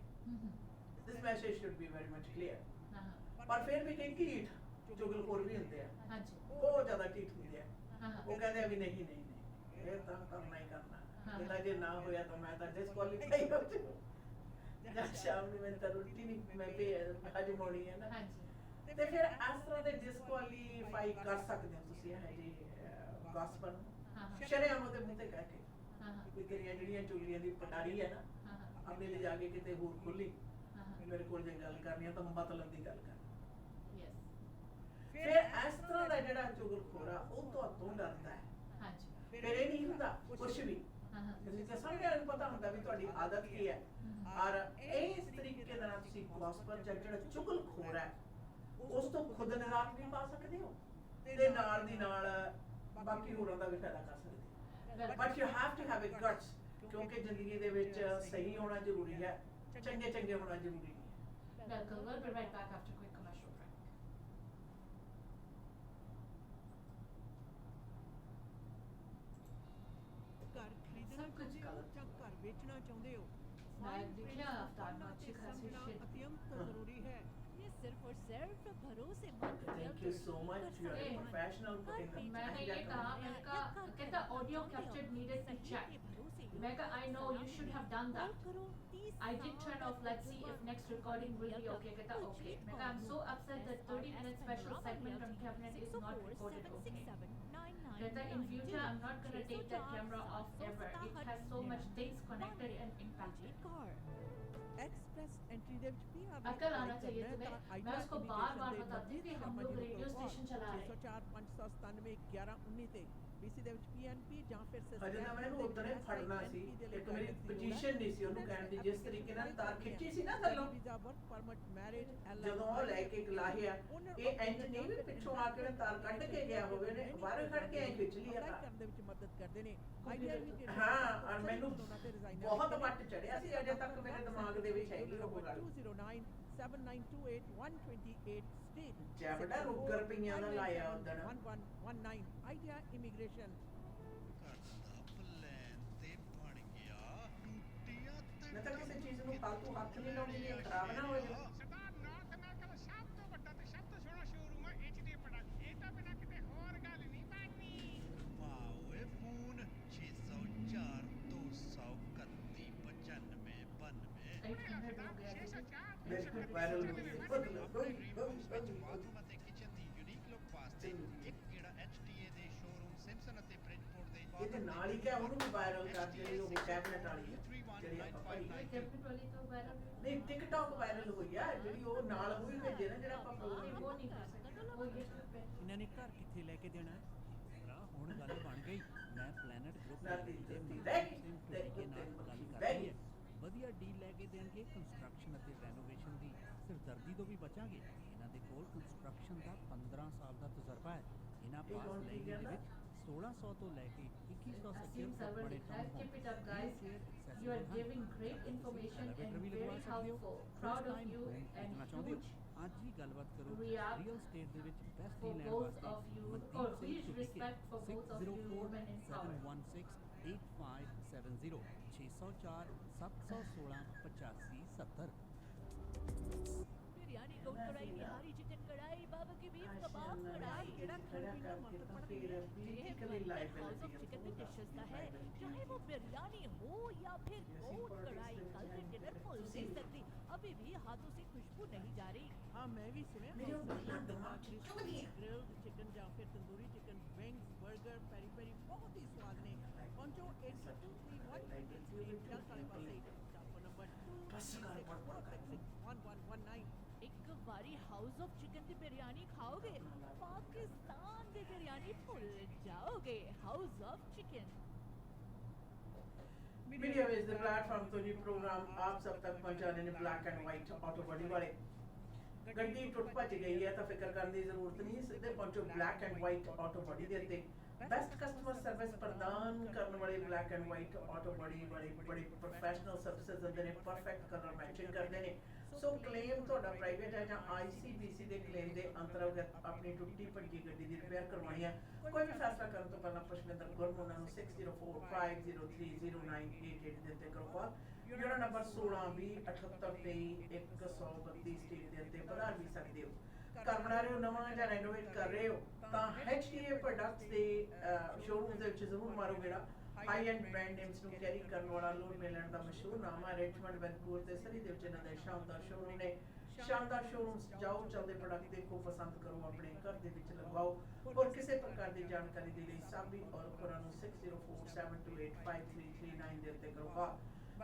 this message should be very much clear. हाँ ਪਰ ਫਿਰ ਵੀ ਕਈ ਢੀਠ ਚੁਗਲਖੋਰ ਵੀ ਹੁੰਦੇ ਆ, हाँ जी। ਬਹੁਤ ਜ਼ਿਆਦਾ ਢੀਠ ਹੁੰਦੇ ਆ। हाँ ਉਹ ਕਹਿੰਦੇ ਆ ਵੀ ਨਹੀਂ ਨਹੀਂ ਨਹੀਂ, ਇਹ ਤਾਂ ਕਰਨਾ ਹੀ ਕਰਨਾ, ਇਹਦਾ ਜੇ ਨਾ ਹੋਇਆ ਤਾਂ ਮੈਂ ਤਾਂ ਡਿਸਕੁਆਲੀਫਾਈ ਹੋ ਜਾਊਂ, ਜਾਂ ਸ਼ਾਮ ਨੂੰ ਮੈਂ ਤਾਂ ਰੋਟੀ ਨਹੀਂ ਮੈਂ ਹਜਮ ਹੋਣੀ ਹੈ ਨਾ। हाँ जी। ਤੇ ਫਿਰ ਇਸ ਤਰ੍ਹਾਂ ਦੇ ਡਿਸਕੁਆਲੀਫਾਈ ਕਰ ਸਕਦੇ ਹੋ ਤੁਸੀਂ ਇਹ ਜੀ ਗੌਸਪਰ ਨੂੰ हाँ ਸ਼ਰੇਆਮ ਉਹਦੇ ਮੂੰਹ ਤੇ ਕਹਿ ਕੇ हाँ ਵੀ ਤੇਰੀਆਂ ਜਿਹੜੀਆਂ ਚੁਗਲੀਆਂ ਦੀ ਪਟਾਰੀ ਹੈ ਨਾ, हाँ ਆਪਣੇ ਲਈ ਜਾ ਕੇ ਕਿਤੇ ਹੋਰ ਖੋਲੀ, हाँ ਮੇਰੇ ਕੋਲ ਜੇ ਗੱਲ ਕਰਨੀ ਹੈ ਤਾਂ ਮਤਲਬ ਦੀ ਗੱਲ ਕਰ। यस। ਫਿਰ ਇਸ ਤਰ੍ਹਾਂ ਦਾ ਜਿਹੜਾ ਚੁਗਲਖੋਰ ਆ ਉਹ ਤੁਹਾਤੋਂ ਡਰਦਾ ਹੈ। हाँ जी। ਫਿਰ ਇਹ ਨਹੀਂ ਹੁੰਦਾ ਕੁਛ ਵੀ, हाँ ਤੁਸੀਂ ਤਾਂ ਸਾਰਿਆਂ ਨੂੰ ਪਤਾ ਹੁੰਦਾ ਵੀ ਤੁਹਾਡੀ ਆਦਤ ਕੀ ਹੈ, ਔਰ ਇਸ ਤਰੀਕੇ ਦੇ ਨਾਲ ਤੁਸੀਂ ਗੌਸਪਰ ਜਾਂ ਜਿਹੜਾ ਚੁਗਲਖੋਰ ਹੈ ਉਸ ਤੋਂ ਖੁਦ ਨਿਜਾਤ ਵੀ ਪਾ ਸਕਦੇ ਹੋ, ਤੇ ਨਾਲ ਦੀ ਨਾਲ ਬਾਕੀ ਹੋਰਾਂ ਦਾ ਵੀ ਫਾਇਦਾ ਕਰ ਸਕਦੇ ਹੋ। But you have to have a guts, ਕਿਉਂਕਿ ਜ਼ਿੰਦਗੀ ਦੇ ਵਿੱਚ ਸਹੀ ਹੋਣਾ ਜ਼ਰੂਰੀ ਹੈ, ਚੰਗੇ ਹੋਣਾ ਜ਼ਰੂਰੀ ਨਹੀਂ ਹੈ। बिल्कुल। We'll be right back after a quick commercial break. ਘਰ ਖਰੀਦਣਾ ਸਭ ਕੁਝ ਚਾਹੁੰਦੇ ਹੋ ਗਲਤ। ਜਾਂ ਘਰ ਵੇਚਣਾ ਚਾਹੁੰਦੇ ਹੋ, मैं लिखा अवतार में अच्छी खासी shit। अत्यंत जरूरी है। ये सिर्फ और सिर्फ भरोसेमंद Thank you so much. You are a Hey. professional. मैंने ये कहा, मैंने कहा कहता audio captured needed to check. मैं कहा I know you should have done that. I did turn off, let's see if next recording will be okay. कहता okay. मैं कहा I'm so upset that 30-minute special segment on cabinet is not recorded okay. कहता in future I'm not gonna take that camera off ever. It has so much things connected and impacted. Express entry ਦੇ ਵਿੱਚ ਵੀ ਆਪ अकल आना चाहिए तुम्हें। मैं उसको बार-बार बताती हूँ कि हम लोग रेडियो स्टेशन चला रहे हैं। 604 597 1119 ਤੇ BC ਦੇ ਵਿੱਚ PNP ਜਾਂ ਫਿਰ ਅਜੇ ਤਾਂ ਮੈਨੂੰ ਉਦੋਂ ਹੀ ਫੜਨਾ ਸੀ, ਇੱਕ ਮੇਰੀ ਪੋਜੀਸ਼ਨ ਨਹੀਂ ਸੀ ਉਹਨੂੰ ਕਹਿਣ ਦੀ, ਜਿਸ ਤਰੀਕੇ ਨਾਲ ਤਾਰ ਖਿੱਚੀ ਸੀ ਨਾ ਥੱਲੋਂ, ਵੀਜ਼ਾ ਵਰਕ ਪਰਮਿਟ ਮੈਰਿਜ ਜਦੋਂ ਉਹ ਲੈ ਕੇ ਗਲਾਹਿਆ, ਇਹ ਇੰਜ ਨਹੀਂ ਵੀ ਪਿੱਛੋਂ ਆ ਕੇ ਤਾਰ ਕੱਢ ਕੇ ਗਿਆ ਹੋਵੇ, ਨੇ ਬਾਹਰ ਖੜ ਕੇ ਐ ਖਿੱਚ ਲਈ ਆ ਤਾਰ। ਕਰਨ ਦੇ ਵਿੱਚ ਮਦਦ ਕਰਦੇ ਨੇ ਆਈਡੀਆ ਹਾਂ, ਔਰ ਮੈਨੂੰ ਬਹੁਤ ਵੱਟ ਚੜਿਆ ਸੀ, ਅਜੇ ਤੱਕ ਮੇਰੇ ਦਿਮਾਗ ਦੇ ਵਿੱਚ ਹੈਗੀ ਉਹ ਗੱਲ। 209 7928 128 state ਜੈਬੜਾ ਰੁੱਗਰ ਪਈਆਂ ਦਾ ਲਾਇਆ ਉਦਣ। 1119 ਆਈਡੀਆ ਇਮੀਗ੍ਰੇਸ਼ਨ ਮੈਂ ਤਾਂ ਕਿਸੇ ਚੀਜ਼ ਨੂੰ ਫਾਲਤੂ ਹੱਥ ਨਹੀਂ ਲਾਉਂਦੀ, ਜੇ ਖਰਾਬ ਨਾ ਹੋ ਜਾਵੇ। ਸਰਦਾਰ ਨਾਰਥ ਅਮਰੀਕਾ ਦਾ ਸਭ ਤੋਂ ਵੱਡਾ ਤੇ ਸਭ ਤੋਂ ਸੋਹਣਾ ਸ਼ੋਰੂਮ ਹੈ HD ਪ੍ਰੋਡਕਟ। ਇਹ ਤਾਂ ਬਿਨਾਂ ਕਿਤੇ ਹੋਰ ਗੱਲ ਨਹੀਂ ਬਣਨੀ। ਵਾਓ ਇਹ ਫੋਨ 604 231 95 92 800 हो गया जी। ਬਿਲਕੁਲ ਵਾਇਰਲ ਹੋ ਗਈ। ਬਾਥਰੂਮ ਅਤੇ ਕਿਚਨ ਦੀ ਯੂਨੀਕ ਲੁੱਕ ਵਾਸਤੇ ਇੱਕ ਜਿਹੜਾ HTA ਦੇ ਸ਼ੋਰੂਮ ਸਿੰਪਸਨ ਅਤੇ ਬ੍ਰਿਜਪੋਰਟ ਦੇ ਇਹਦੇ ਉਹਦੇ ਨਾਲ ਹੀ ਕਿ ਉਹਨੂੰ ਵੀ ਵਾਇਰਲ ਕਰ ਜਿਹੜੀ ਉਹ ਕੈਬਨਿਟ ਵਾਲੀ ਹੈ ਜਿਹੜੀ ਆਪਾਂ ਪੜ੍ਹੀ कैबिनेट वाली तो वायरल ਨਹੀਂ ਟਿਕਟੌਕ ਵਾਇਰਲ ਹੋਈ ਆ ਜਿਹੜੀ ਉਹ ਨਾਲ ਉਹ ਵੀ ਭੇਜੇ ਨਾ ਜਿਹੜਾ ਆਪਾਂ नहीं program- वो नहीं कर सकते वो YouTube पे ਇਹਨਾਂ ਨੇ ਘਰ ਕਿੱਥੇ ਲੈ ਕੇ ਦੇਣਾ ਹੈ ਭਰਾ ਹੁਣ ਗੱਲ ਬਣ ਗਈ ਮੈਂ ਪਲੈਨਟ ਗਰੁੱਪ ਰਾਤੀ ਦੇ ਰਾਤੀ ਮਾਲਕ ਰਹਿ ਸਿੰਘ ਗਈ, ਟੁੱਟੀ ਤੇ ਨਾਲ ਉੱਤੇ ਗੱਲ ਰਹਿ ਕਰਨੀ ਗਈ। ਹੈ ਵਧੀਆ ਡੀਲ ਲੈ ਕੇ ਦੇਣਗੇ ਕੰਸਟਰਕਸ਼ਨ ਅਤੇ ਰੈਨੋਵੇਸ਼ਨ ਦੀ ਸਿਰਦਰਦੀ ਤੋਂ ਵੀ ਬਚਾਂਗੇ ਇਹਨਾਂ ਦੇ ਕੋਲ ਕੰਸਟਰਕਸ਼ਨ ਦਾ 15 ਸਾਲ ਦਾ ਤਜਰਬਾ ਹੈ ਇਹਨਾਂ ਇਹ ਪਾਸ ਕੌਣ ਲਈ ਕੀ ਦੇ ਕਹਿੰਦਾ? ਵਿੱਚ 1600 ਤੋਂ ਲੈ ਕੇ 2100 Asim ਸਕੁਅਰ Sarwar ਬੜੇ लिखा है, town keep it up guys. You are giving great information and very helpful. Proud of you and huge ਅੱਜ ਹੀ ਗੱਲਬਾਤ ਕਰੋ React ਰੀਅਲ ਸਟੇਟ ਦੇ ਵਿੱਚ ਬੈਸਟ for ਡੀਲ ਲੈਣ both ਵਾਸਤੇ of you, Mandeep or Singh huge Dhudike, respect for both of you, 604 women in power. 716 8570 604 716 8570 biryani गोट कढ़ाई Bihari chicken कढ़ाई बाबा की बीफ कबाब कढ़ाई खड़ा करके तो फिर politically house of liability chicken में डिशेस का है चाहे वो बिरयानी हो या फिर गोट कढ़ाई कल से डिनर फुल दे सकती अभी भी हाथों से खुशबू नहीं जा रही हाँ मैं भी सुने मेरे ऊपर दिमाग च चुभ गया। ग्रिल्ड चिकन या फिर tandoori chicken wings burger peri peri बहुत ही स्वाद ने पहुंचो 8231 क्या सारे पास है नंबर 2 बस कर पड़ पड़ 1119 एक वारी हाउस ऑफ चिकन की बिरयानी खाओगे पाकिस्तान की बिरयानी भूल जाओगे house of chicken media is the platform तो ये प्रोग्राम आप सब तक पहुंचाने ने black and white auto body वाले ਗੱਡੀ ਟੁੱਟ ਭੱਜ ਗਈ ਹੈ ਤਾਂ ਫਿਕਰ ਕਰਨ ਦੀ ਜ਼ਰੂਰਤ ਨਹੀਂ ਸਿੱਧੇ ਪਹੁੰਚੋ ਬਲੈਕ ਐਂਡ ਵਾਈਟ ਆਟੋ ਬॉडी ਦੇ ਉੱਤੇ ਬੈਸਟ ਕਸਟਮਰ ਸਰਵਿਸ ਪ੍ਰਦਾਨ ਕਰਨ ਵਾਲੇ ਬਲੈਕ ਐਂਡ ਵਾਈਟ ਆਟੋ ਬॉडी ਵਾਲੇ ਬੜੇ ਪ੍ਰੋਫੈਸ਼ਨਲ ਸਰਵਿਸਿਜ਼ ਦਿੰਦੇ ਨੇ ਪਰਫੈਕਟ ਕਲਰ ਮੈਚਿੰਗ ਕਰਦੇ ਨੇ ਸੋ ਕਲੇਮ ਤੁਹਾਡਾ ਪ੍ਰਾਈਵੇਟ ਹੈ ਜਾਂ ICBC ਦੇ ਕਲੇਮ ਦੇ ਅੰਤਰਗਤ ਆਪਣੀ ਟੁੱਟੀ ਭੱਜੀ ਗੱਡੀ ਦੀ ਰਿਪੇਅਰ ਕਰਵਾਉਣੀ ਹੈ ਕੋਈ ਵੀ ਫੈਸਲਾ ਕਰਨ ਤੋਂ ਪਹਿਲਾਂ ਪੁਸ਼ਪਿੰਦਰ ਗੁਰਮ ਉਹਨਾਂ ਨੂੰ 6045030988 ਦੇ ਉੱਤੇ ਕਰੋ ਕਾਲ ਜਿਹੜਾ ਨੰਬਰ 1620783132 ਸਟੇਟ ਦੇ ਉੱਤੇ ਵਧਾ ਵੀ ਸਕਦੇ ਹੋ ਘਰ ਬਣਾ ਰਹੇ ਹੋ ਨਵਾਂ ਜਾਂ ਰੈਨੋਵੇਟ ਕਰ ਰਹੇ ਹੋ ਤਾਂ HTA ਪ੍ਰੋਡਕਟਸ ਦੇ ਸ਼ੋਰੂਮ ਦੇ ਵਿੱਚ ਜ਼ਰੂਰ ਮਾਰੋ ਗੇੜਾ ਹਾਈ ਐਂਡ ਬ੍ਰਾਂਡ ਨੇਮਸ ਨੂੰ ਕੈਰੀ ਕਰਨ ਵਾਲਾ ਲੋਨ ਮੇਲਣ ਦਾ ਮਸ਼ਹੂਰ ਨਾਮ ਹੈ ਰਿਚਮੰਡ ਵੈਨਕੂਵਰ ਤੇ ਸਰੀ ਦੇ ਵਿੱਚ ਇਹਨਾਂ ਦੇ ਸ਼ਾਨਦਾਰ ਸ਼ੋਰੂਮ ਨੇ ਸ਼ਾਨਦਾਰ ਸ਼ੋਰੂਮਸ ਜਾਓ ਚੱਲਦੇ ਪ੍ਰੋਡਕਟ ਦੇਖੋ ਪਸੰਦ ਕਰੋ ਆਪਣੇ ਘਰ ਦੇ ਵਿੱਚ ਲਗਵਾਓ ਹੋਰ ਕਿਸੇ ਪ੍ਰਕਾਰ ਦੀ ਜਾਣਕਾਰੀ ਦੇ ਲਈ ਸਾਬੀ ਔਰ ਖੁਰਾ ਨੂੰ 6047285339 ਦੇ ਉੱਤੇ ਕਰੋ ਕਾਲ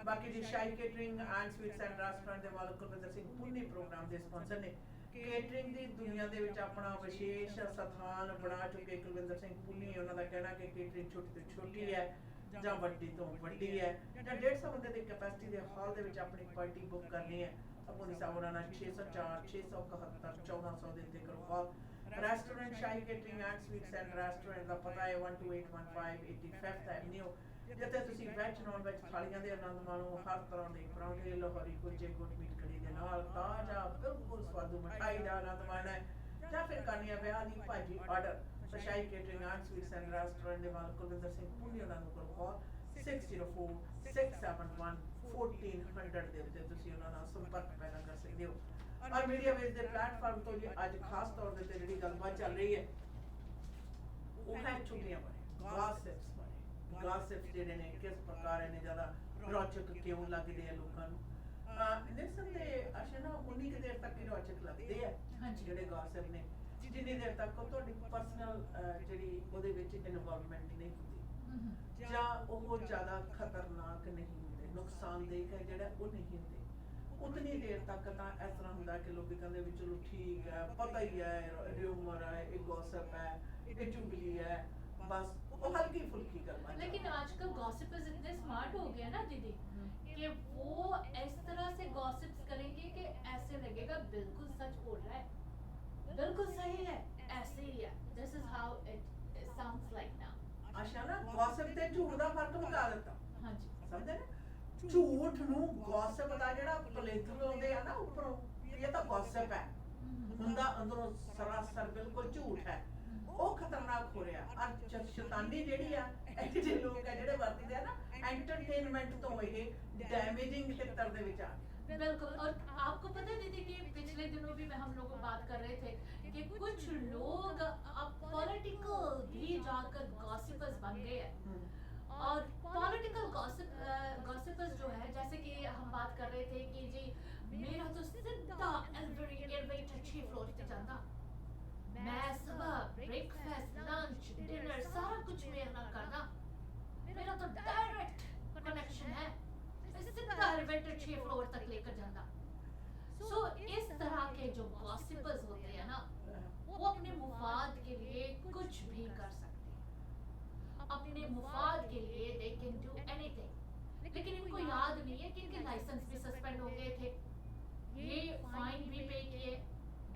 ਬਾਕੀ ਦੀ Shahi catering and sweets and restaurant ਦੇ ਮਾਲਕ ਕੁਲਵਿੰਦਰ ਸਿੰਘ ਪੁੰਨੀ ਪ੍ਰੋਗਰਾਮ ਦੇ ਸਪਾਂਸਰ ਨੇ ਕੇਟਰਿੰਗ ਦੀ ਦੁਨੀਆ ਦੇ ਵਿੱਚ ਆਪਣਾ ਵਿਸ਼ੇਸ਼ ਸਥਾਨ ਬਣਾ ਚੁੱਕੇ ਕੁਲਵਿੰਦਰ ਸਿੰਘ ਪੁੰਨੀ ਉਹਨਾਂ ਦਾ ਕਹਿਣਾ ਕਿ ਕੇਟਰਿੰਗ ਛੋਟੀ ਤੋਂ ਛੋਟੀ ਹੈ ਜਾਂ ਵੱਡੀ ਤੋਂ ਵੱਡੀ ਹੈ ਜਾਂ 150 ਬੰਦੇ ਦੀ ਕੈਪੈਸਿਟੀ ਦੇ ਹਾਲ ਦੇ ਵਿੱਚ ਆਪਣੀ ਪਾਰਟੀ ਬੁੱਕ ਕਰਨੀ ਹੈ ਆਪਣੀ ਸਾਵਰਾਨਾ 604 671 1400 ਦੇ ਉੱਤੇ ਕਰੋ call restaurant Shahi catering and sweets and restaurant ਦਾ ਪਤਾ ਹੈ 12815 85th ਐਵਨਿਊ ਜਿੱਥੇ ਤੁਸੀਂ ਵੈਜ ਨੌਨ ਵੈਜ ਥਾਲੀਆਂ ਦੇ ਆਨੰਦ ਮਾਣੋ ਹਰ ਤਰ੍ਹਾਂ ਦੇ ਪਰੌਂਠੇ ਲੋਹਰੀ ਕੁਲਚੇ ਗੁੱਟ ਮੀਟ ਕੜੀ ਦੇ ਨਾਲ ਤਾਜ਼ਾ ਬਿਲਕੁਲ ਸਵਾਦੂ ਮਠਾਈ ਦਾ ਆਨੰਦ ਮਾਣਨਾ ਹੈ ਜਾਂ ਫਿਰ ਕਰਨੀ ਹੈ ਵਿਆਹ ਦੀ ਭਾਜੀ order shahi catering and sweets and restaurant ਦੇ ਮਾਲਕ ਕੁਲਵਿੰਦਰ ਸਿੰਘ ਪੁੰਨੀ ਉਹਨਾਂ ਨੂੰ ਕਰੋ ਕਾਲ 6046711400 ਦੇ ਉੱਤੇ ਤੁਸੀਂ ਉਹਨਾਂ ਨਾਲ ਸੰਪਰਕ ਪੈਦਾ ਕਰ ਸਕਦੇ ਹੋ ਔਰ ਮੀਡੀਆ ਵੇਜ ਦੇ ਪਲੇਟਫਾਰਮ ਤੋਂ ਜੀ ਅੱਜ ਖਾਸ ਤੌਰ ਤੇ ਜਿਹੜੀ ਗੱਲਬਾਤ ਚੱਲ ਰਹੀ ਹੈ ਉਹ ਹੈ ਚੁਗਲੀਆਂ ਬਾਰੇ ਗਾਸਿਪਸ ਬਾਰੇ ਗਾਸਿਪਸ ਜਿਹੜੇ ਨੇ ਕਿਸ ਪ੍ਰਕਾਰ ਨੇ ਜ਼ਿਆਦਾ ਰੌਚਕ ਕਿਉਂ ਲੱਗਦੇ ਆ ਲੋਕਾਂ ਨੂੰ ਨਿਸੰਦੇ ਅਸ਼ਨਾ ਉਨੀ ਕਿ ਦੇਰ ਤੱਕ ਹੀ ਰੌਚਕ ਲੱਗਦੇ ਆ ਹਾਂਜੀ। ਜਿਹੜੇ ਗਾਸਿਪ ਨੇ ਜਿੰਨੀ ਦੇਰ ਤੱਕ ਉਹ ਤੁਹਾਡੀ ਪਰਸਨਲ ਜਿਹੜੀ ਉਹਦੇ ਵਿੱਚ ਇਨਵੋਲਵਮੈਂਟ ਨਹੀਂ ਹੁੰਦੀ ਜਾਂ ਉਹ ਜ਼ਿਆਦਾ ਖਤਰਨਾਕ ਨਹੀਂ ਹੁੰਦੇ ਨੁਕਸਾਨਦੇਹ ਹੈ ਜਿਹੜਾ ਉਹ ਨਹੀਂ ਹੁੰਦੇ ਉਤਨੀ ਦੇਰ ਤੱਕ ਤਾਂ ਇਸ ਤਰ੍ਹਾਂ ਹੁੰਦਾ ਕਿ ਲੋਕੀ ਕਹਿੰਦੇ ਵੀ ਚਲੋ ਠੀਕ ਹੈ ਪਤਾ ਹੀ ਹੈ ਰਿਊਮਰ ਹੈ ਇਹ ਗੌਸਿਪ ਹੈ ਇਹ ਚੁਗਲੀ ਹੈ बस वो हल्की फुल्की करवा लेकिन आजकल गॉसिपर्स इतने स्मार्ट हो गए ना दीदी कि वो इस तरह से गॉसिप्स करेंगे कि ऐसे लगेगा बिल्कुल सच बोल रहा है बिल्कुल सही है ऐसे ही है this is how it sounds like now Asha ना गॉसिप ते झूठ दा फर्क बता देता हाँ जी समझे ना झूठ ਨੂੰ ਗੌਸਿਪ ਦਾ ਜਿਹੜਾ ਪਲੇਥਰ ਲਾਉਂਦੇ ਆ ਨਾ ਉੱਪਰੋਂ ਇਹ ਤਾਂ ਗੌਸਿਪ ਹੈ ਹੁੰਦਾ ਅੰਦਰੋਂ ਸਰਾਸਰ ਬਿਲਕੁਲ ਝੂਠ ਹੈ ਉਹ ਖਤਰਨਾਕ ਹੋ ਰਿਹਾ ਔਰ ਸ਼ੈਤਾਨੀ ਜਿਹੜੀ ਆ ਇਹ ਜਿਹੜੇ ਲੋਕ ਆ ਜਿਹੜੇ ਵਰਤਦੇ ਆ ਨਾ एंटरटेनमेंट तो ये डैमेजिंग क्षेत्र ਦੇ ਵਿੱਚ ਆ बिल्कुल और आपको पता है दीदी कि पिछले दिनों भी हम लोग बात कर रहे थे कि कुछ लोग अब पॉलिटिकल भी जाकर गॉसिपर्स बन गए हैं और पॉलिटिकल गॉसिपर्स जो है जैसे कि हम बात कर रहे थे कि जी मेरा तो सीधा एलिवेटर 6 फ्लोर पे जाता मैं सुबह ब्रेकफास्ट लंच डिनर सारा कुछ मेरा करना 6 फ्लोर तक लेकर जाता। सो इस तरह के जो गॉसिपर्स होते हैं ना, वो अपने मुफाद के लिए कुछ भी कर सकते हैं, अपने मुफाद के लिए दे कैन डू एनीथिंग। लेकिन इनको याद नहीं है कि इनके लाइसेंस भी सस्पेंड हो गए थे, ये फाइन भी पे किए,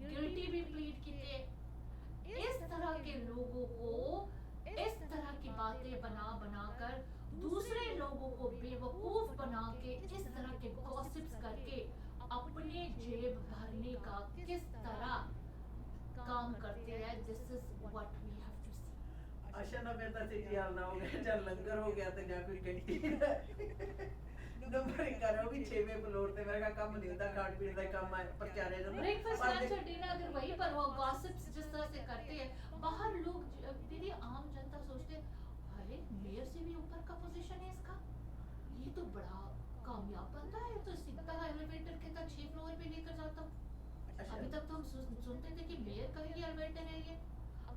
गिल्टी भी प्लीड किए। इस तरह के लोगों को इस तरह की बातें बना बना कर दूसरे लोगों को बेवकूफ बना के इस तरह के गॉसिप्स करके अपने जेब भरने का किस तरह काम करते हैं। This is what we have to see. Asha ना मैं तो सिटी हाल ना हो गया, जब लंगर हो गया तो जा कोई कैंटीन नंबर ही करो भी 6वें फ्लोर ते मेरा काम नहीं होता, खाट पीने का काम है प्रचारे जब ब्रेकफास्ट लंच और डिनर अगर वहीं पर हो, गॉसिप्स जिस तरह से करते हैं बाहर लोग, दीदी आम जनता सोचते हैं अरे मेयर से भी ऊपर का पोजीशन है इसका, ये तो बड़ा कामयाब बंदा है, तो सीधा एलिवेटर के तक 6 फ्लोर पे लेकर जाता हूँ। अभी तक तो हम सुनते थे कि मेयर का ही एलिवेटर है ये।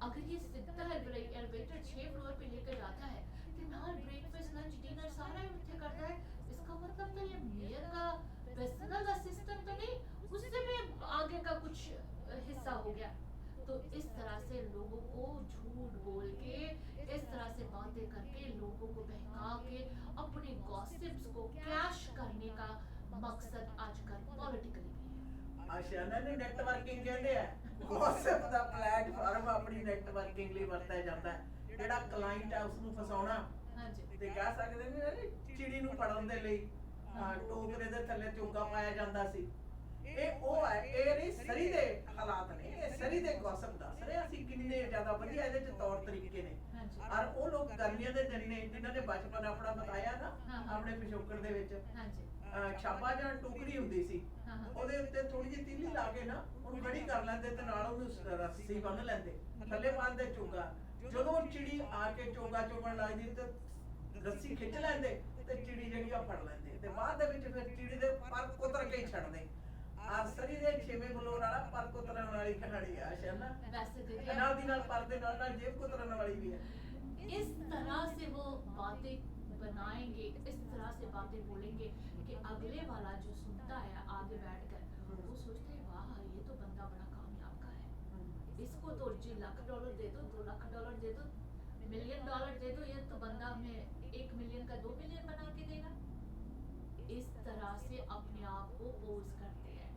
अगर ये सीधा एलिवेटर 6 फ्लोर पे लेकर जाता है तो नाल ब्रेकफास्ट लंच डिनर सारा ही उत्थे करता है, इसका मतलब तो ये मेयर का पर्सनल असिस्टेंट तो नहीं, उससे भी आगे का कुछ हिस्सा हो गया। तो इस तरह से लोगों को झूठ बोल के, इस तरह से बातें करके, लोगों को बहका के अपने गॉसिप्स को कैश करने का मकसद आजकल पॉलिटिकली भी है। आशा ने नेटवर्किंग कहते हैं ਗੌਸਿਪ ਦਾ ਪਲੇਟਫਾਰਮ ਆਪਣੀ ਨੈਟਵਰਕਿੰਗ ਲਈ ਵਰਤਿਆ ਜਾਂਦਾ ਹੈ। ਜਿਹੜਾ ਕਲਾਇੰਟ ਹੈ ਉਸ ਨੂੰ ਫਸਾਉਣਾ ਹਾਂਜੀ ਤੇ ਕਹਿ ਸਕਦੇ ਨੇ ਅਰੇ ਚਿੜੀ ਨੂੰ ਫੜਨ ਦੇ ਲਈ ਟੋਕਰੇ ਦੇ ਥੱਲੇ ਚੁੰਗਾ ਪਾਇਆ ਜਾਂਦਾ ਸੀ। ਇਹ ਉਹ ਹੈ, ਇਹ ਨਹੀਂ ਸਰੀ ਦੇ ਹਾਲਾਤ ਨੇ, ਇਹ ਸਰੀ ਦੇ ਗੌਸਿਪ ਦੱਸ ਰਹੇ ਅਸੀਂ ਕਿੰਨੇ ਜ਼ਿਆਦਾ ਵਧੀਆ ਇਹਦੇ ਚ ਤੌਰ ਤਰੀਕੇ ਨੇ। ਹਾਂਜੀ ਔਰ ਉਹ ਲੋਕ ਗਰਮੀਆਂ ਦੇ ਦਿਨ ਨੇ ਜਿਨ੍ਹਾਂ ਨੇ ਬਚਪਨ ਆਪਣਾ ਬਤਾਇਆ ਨਾ ਆਪਣੇ ਪਿਛੋਕੜ ਦੇ ਵਿੱਚ ਹਾਂਜੀ ਛਾਪਾ ਜਾਂ ਟੋਕਰੀ ਹੁੰਦੀ ਸੀ, ਹਾਂ ਹਾਂ ਉਹਦੇ ਉੱਤੇ ਥੋੜੀ ਜਿਹੀ ਤੀਲੀ ਲਾ ਕੇ ਨਾ ਉਹਨੂੰ ਖੜੀ ਕਰ ਲੈਂਦੇ ਤੇ ਨਾਲ ਉਹਨੂੰ ਰੱਸੀ ਬੰਨ ਲੈਂਦੇ, ਥੱਲੇ ਬੰਨਦੇ ਚੋਗਾ। ਜਦੋਂ ਚਿੜੀ ਆ ਕੇ ਚੋਗਾ ਚੋਗਣ ਲੱਗਦੀ ਤੇ ਰੱਸੀ ਖਿੱਚ ਲੈਂਦੇ ਤੇ ਚਿੜੀ ਜਿਹੜੀ ਆ ਫੜ ਲੈਂਦੇ ਤੇ ਬਾਅਦ ਦੇ ਵਿੱਚ ਫਿਰ ਚਿੜੀ ਦੇ ਪਰ ਕੁਤਰ ਕੇ ਹੀ ਛੱਡਦੇ। ਆਸਰੀ ਦੇ 6ਵੇਂ ਫਲੋਰ ਵਾਲਾ ਪਰ ਕੁਤਰਨ ਵਾਲੀ ਕਹਾਣੀ ਆ ਸ਼ਾਨਾ। वैसे देखिए ਨਾਲ ਦੀ ਨਾਲ ਪਰ ਦੇ ਨਾਲ ਜੇਬ ਕੁਤਰਨ ਵਾਲੀ ਵੀ ਹੈ। इस तरह से वो बातें बनाएंगे, इस तरह से बातें बोलेंगे कि अगले वाला जो सुनता है आगे बैठकर वो सोचते हैं वाह ये तो बंदा बड़ा कामयाब का है, इसको तो जी $1,00,000 दे दो, $2,00,000 दे दो, $1 मिलियन दे दो, ये तो बंदा हमें 1 मिलियन का 2 मिलियन बना के देगा। इस तरह से अपने आप को पोज करते हैं,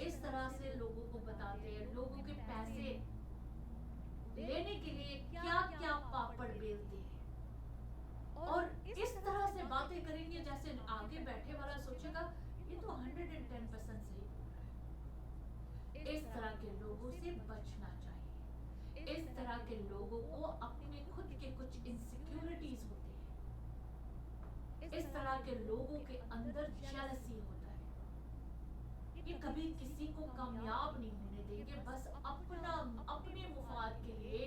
इस तरह से लोगों को बताते हैं, लोगों के पैसे लेने के लिए क्या क्या पापड़ बेलते हैं। और इस तरह से बातें करेंगे जैसे आगे बैठे वाला सोचेगा ये तो 110% सही बोल रहा है। इस तरह के लोगों से बचना चाहिए। इस तरह के लोगों को अपने खुद के कुछ इनसिक्योरिटीज होते हैं, इस तरह के लोगों के अंदर जेलसी होता है, ये कभी किसी को कामयाब नहीं होने देंगे, बस अपने मुफाद के लिए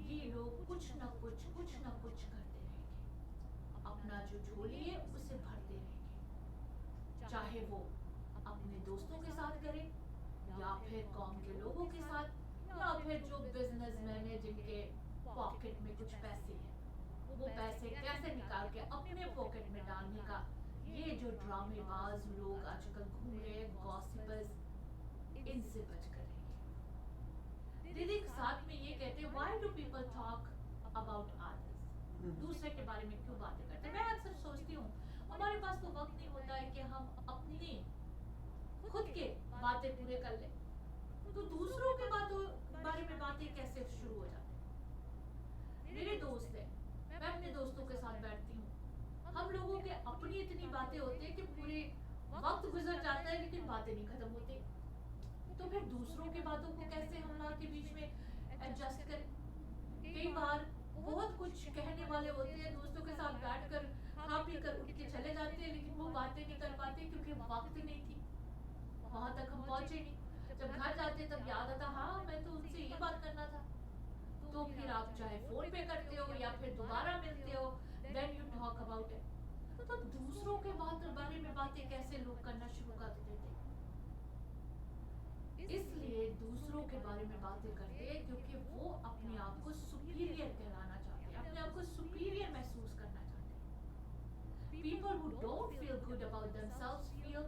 ये लोग कुछ ना कुछ करते रहेंगे, अपना जो झोली है उसे भरते रहेंगे, चाहे वो अपने दोस्तों के साथ करें या फिर कौम के लोगों के साथ, या फिर जो बिजनेसमैन है जिनके पॉकेट में कुछ पैसे हैं वो पैसे कैसे निकाल के अपने पॉकेट में डालने का, ये जो ड्रामेबाज लोग आजकल घूम रहे हैं गॉसिपर्स, इनसे बच कर रहिए। दीदी साथ में ये कहते हैं why do people talk about others, दूसरे के बारे में क्यों बातें करते हैं। मैं अक्सर सोचती हूँ हमारे पास तो वक्त नहीं होता है कि हम अपने खुद के बातें पूरे कर लें, तो दूसरों के बारे में बातें कैसे शुरू हो जाती हैं। मेरे दोस्त हैं, मैं अपने दोस्तों के साथ बैठती हूँ, हम लोगों के अपनी इतनी बातें होती है कि पूरे वक्त गुजर जाता है लेकिन बातें नहीं खत्म होती, तो फिर दूसरों की बातों को कैसे हम लोग के बीच में एडजस्ट करें। कई बार बहुत कुछ कहने वाले होते हैं, दोस्तों के साथ बैठकर खा पी कर उठ के चले जाते हैं, लेकिन वो बातें नहीं कर पाते क्योंकि वक्त नहीं थी, वहां तक हम पहुंचे नहीं। जब घर जाते तब याद आता हाँ मैं तो उनसे ये बात करना था, तो फिर आप चाहे फोन पे करते हो या फिर दोबारा मिलते हो, then you talk about it. तो दूसरों के बारे में बातें कैसे लोग करना शुरू कर देते, इसलिए दूसरों के बारे में बातें करते हैं क्योंकि वो अपने आप को सुपीरियर कहलाना चाहते हैं, अपने आप को सुपीरियर महसूस करना चाहते हैं। People who don't feel good about themselves feel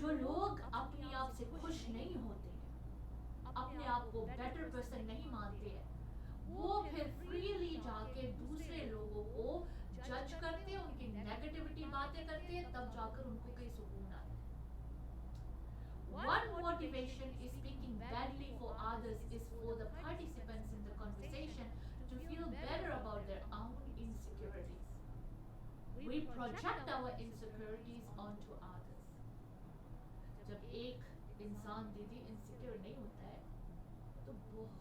जो लोग अपने आप से खुश नहीं होते हैं, अपने आप को बेटर पर्सन नहीं मानते हैं, वो फिर फ्रीली जाके दूसरे लोगों को जज करते हैं, उनकी नेगेटिविटी बातें करते हैं, तब जाकर उनको कहीं सुकून आता है। One motivation is speaking badly for others is for the participants in the conversation to feel better about their own insecurities. We project our insecurities onto others. जब एक इंसान दीदी इनसिक्योर नहीं होता है तो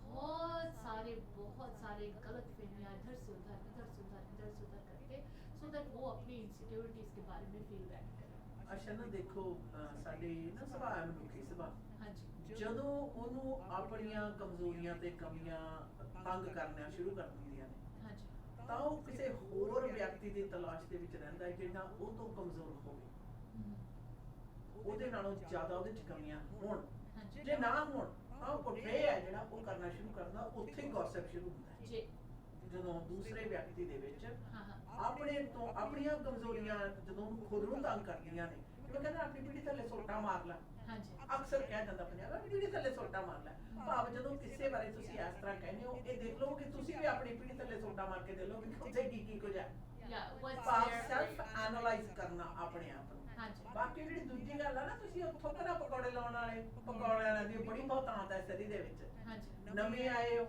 बहुत सारे गलत फहमियाँ इधर से उधर करके so that वो अपनी इनसिक्योरिटीज के बारे में फील बैड करे। ਅੱਛਾ ਨਾ ਦੇਖੋ ਸਾਡੀ ਨਾ ਸੁਭਾਅ ਹੈ ਮਨੁੱਖੀ ਸੁਭਾਅ, ਹਾਂਜੀ ਜਦੋਂ ਉਹਨੂੰ ਆਪਣੀਆਂ ਕਮਜ਼ੋਰੀਆਂ ਤੇ ਕਮੀਆਂ ਤੰਗ ਕਰਨਾ ਸ਼ੁਰੂ ਕਰ ਦਿੰਦੀਆਂ ਨੇ ਹਾਂਜੀ ਤਾਂ ਉਹ ਕਿਸੇ ਹੋਰ ਵਿਅਕਤੀ ਦੀ ਤਲਾਸ਼ ਦੇ ਵਿੱਚ ਰਹਿੰਦਾ ਹੈ ਜਿਹੜਾ ਉਹ ਤੋਂ ਕਮਜ਼ੋਰ ਹੋਵੇ, ਉਹਦੇ ਨਾਲੋਂ ਜ਼ਿਆਦਾ ਉਹਦੇ ਚ ਕਮੀਆਂ ਹੋਣ, ਹਾਂਜੀ ਜੇ ਨਾ ਹੋਣ ਤਾਂ ਉਹ portray ਹੈ ਜਿਹੜਾ ਉਹ ਕਰਨਾ ਸ਼ੁਰੂ ਕਰਦਾ, ਉੱਥੇ ਗੌਸਿਪ ਸ਼ੁਰੂ ਹੁੰਦਾ ਹੈ। ਜੀ ਜਦੋਂ ਦੂਸਰੇ ਵਿਅਕਤੀ ਦੇ ਵਿੱਚ ਹਾਂ ਹਾਂ ਆਪਣੇ ਤੋਂ ਆਪਣੀਆਂ ਕਮਜ਼ੋਰੀਆਂ ਜਦੋਂ ਉਹਨੂੰ ਖੁਦ ਨੂੰ ਤੰਗ ਕਰਦੀਆਂ ਨੇ, ਜਿਵੇਂ ਕਹਿੰਦੇ ਆਪਣੀ ਪੀੜੀ ਥੱਲੇ ਸੋਟਾ ਮਾਰ ਲੈ, ਹਾਂਜੀ ਅਕਸਰ ਕਿਹਾ ਜਾਂਦਾ ਪੰਜਾਬ ਵਿੱਚ ਪੀੜੀ ਥੱਲੇ ਸੋਟਾ ਮਾਰ ਲੈ, ਭਾਵ ਜਦੋਂ ਕਿਸੇ ਬਾਰੇ ਤੁਸੀਂ ਇਸ ਤਰ੍ਹਾਂ ਕਹਿੰਦੇ ਹੋ ਇਹ ਦੇਖ ਲਓ ਕਿ ਤੁਸੀਂ ਵੀ ਆਪਣੀ ਪੀੜੀ ਥੱਲੇ ਸੋਟਾ ਮਾਰ ਕੇ ਦੇਖ ਲਓ ਕਿ ਉੱਥੇ ਕੀ ਕੁਝ ਹੈ, yeah what's ਭਾਵ there ਸੈਲਫ ਐਨਾਲਾਈਜ਼ ਕਰਨਾ ਆਪਣੇ ਆਪ ਨੂੰ। ਹਾਂਜੀ ਬਾਕੀ ਜਿਹੜੀ ਦੂਜੀ ਗੱਲ ਆ ਨਾ, ਤੁਸੀਂ ਉੱਥੋਂ ਕਿਹੜਾ ਪਕੌੜੇ ਲਾਉਣ ਵਾਲੇ ਪਕੌੜਿਆਂ ਦੀ ਬੜੀ ਬਹੁਤ ਆਦਤ ਹੈ ਸਰੀ ਦੇ ਵਿੱਚ, ਹਾਂਜੀ ਨਵੇਂ ਆਏ ਹੋ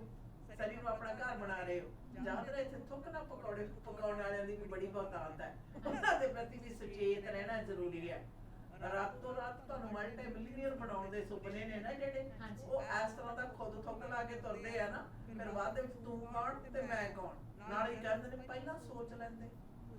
ਸਰੀ ਨੂੰ ਆਪਣਾ ਘਰ ਬਣਾ ਰਹੇ ਹੋ, ਜ਼ਿਆਦਾਤਰ ਇੱਥੇ ਥੁੱਕਣਾ ਪਕੌੜੇ ਪਕਾਉਣ ਵਾਲਿਆਂ ਦੀ ਵੀ ਬੜੀ ਬਹੁਤ ਆਦਤ ਹੈ, ਉਹਨਾਂ ਦੇ ਪ੍ਰਤੀ ਵੀ ਸੁਚੇਤ ਰਹਿਣਾ ਜ਼ਰੂਰੀ ਹੈ। ਰਾਤੋਂ ਰਾਤ ਤੁਹਾਨੂੰ ਮਲਟੀ ਮਿਲੀਅਨਰ ਬਣਾਉਣ ਦੇ ਸੁਪਨੇ ਨੇ ਨਾ ਜਿਹੜੇ, ਹਾਂਜੀ। ਉਹ ਇਸ ਤਰ੍ਹਾਂ ਦਾ ਖੁਦ ਥੁੱਕ ਲਾ ਕੇ ਤੁਰਦੇ ਆ ਨਾ, ਫਿਰ ਬਾਅਦ ਦੇ ਵਿੱਚ ਤੂੰ ਕੌਣ ਤੇ ਮੈਂ ਕੌਣ, ਨਾਲ ਹੀ ਕਹਿੰਦੇ ਨੇ ਪਹਿਲਾਂ ਸੋਚ ਲੈਂਦੇ,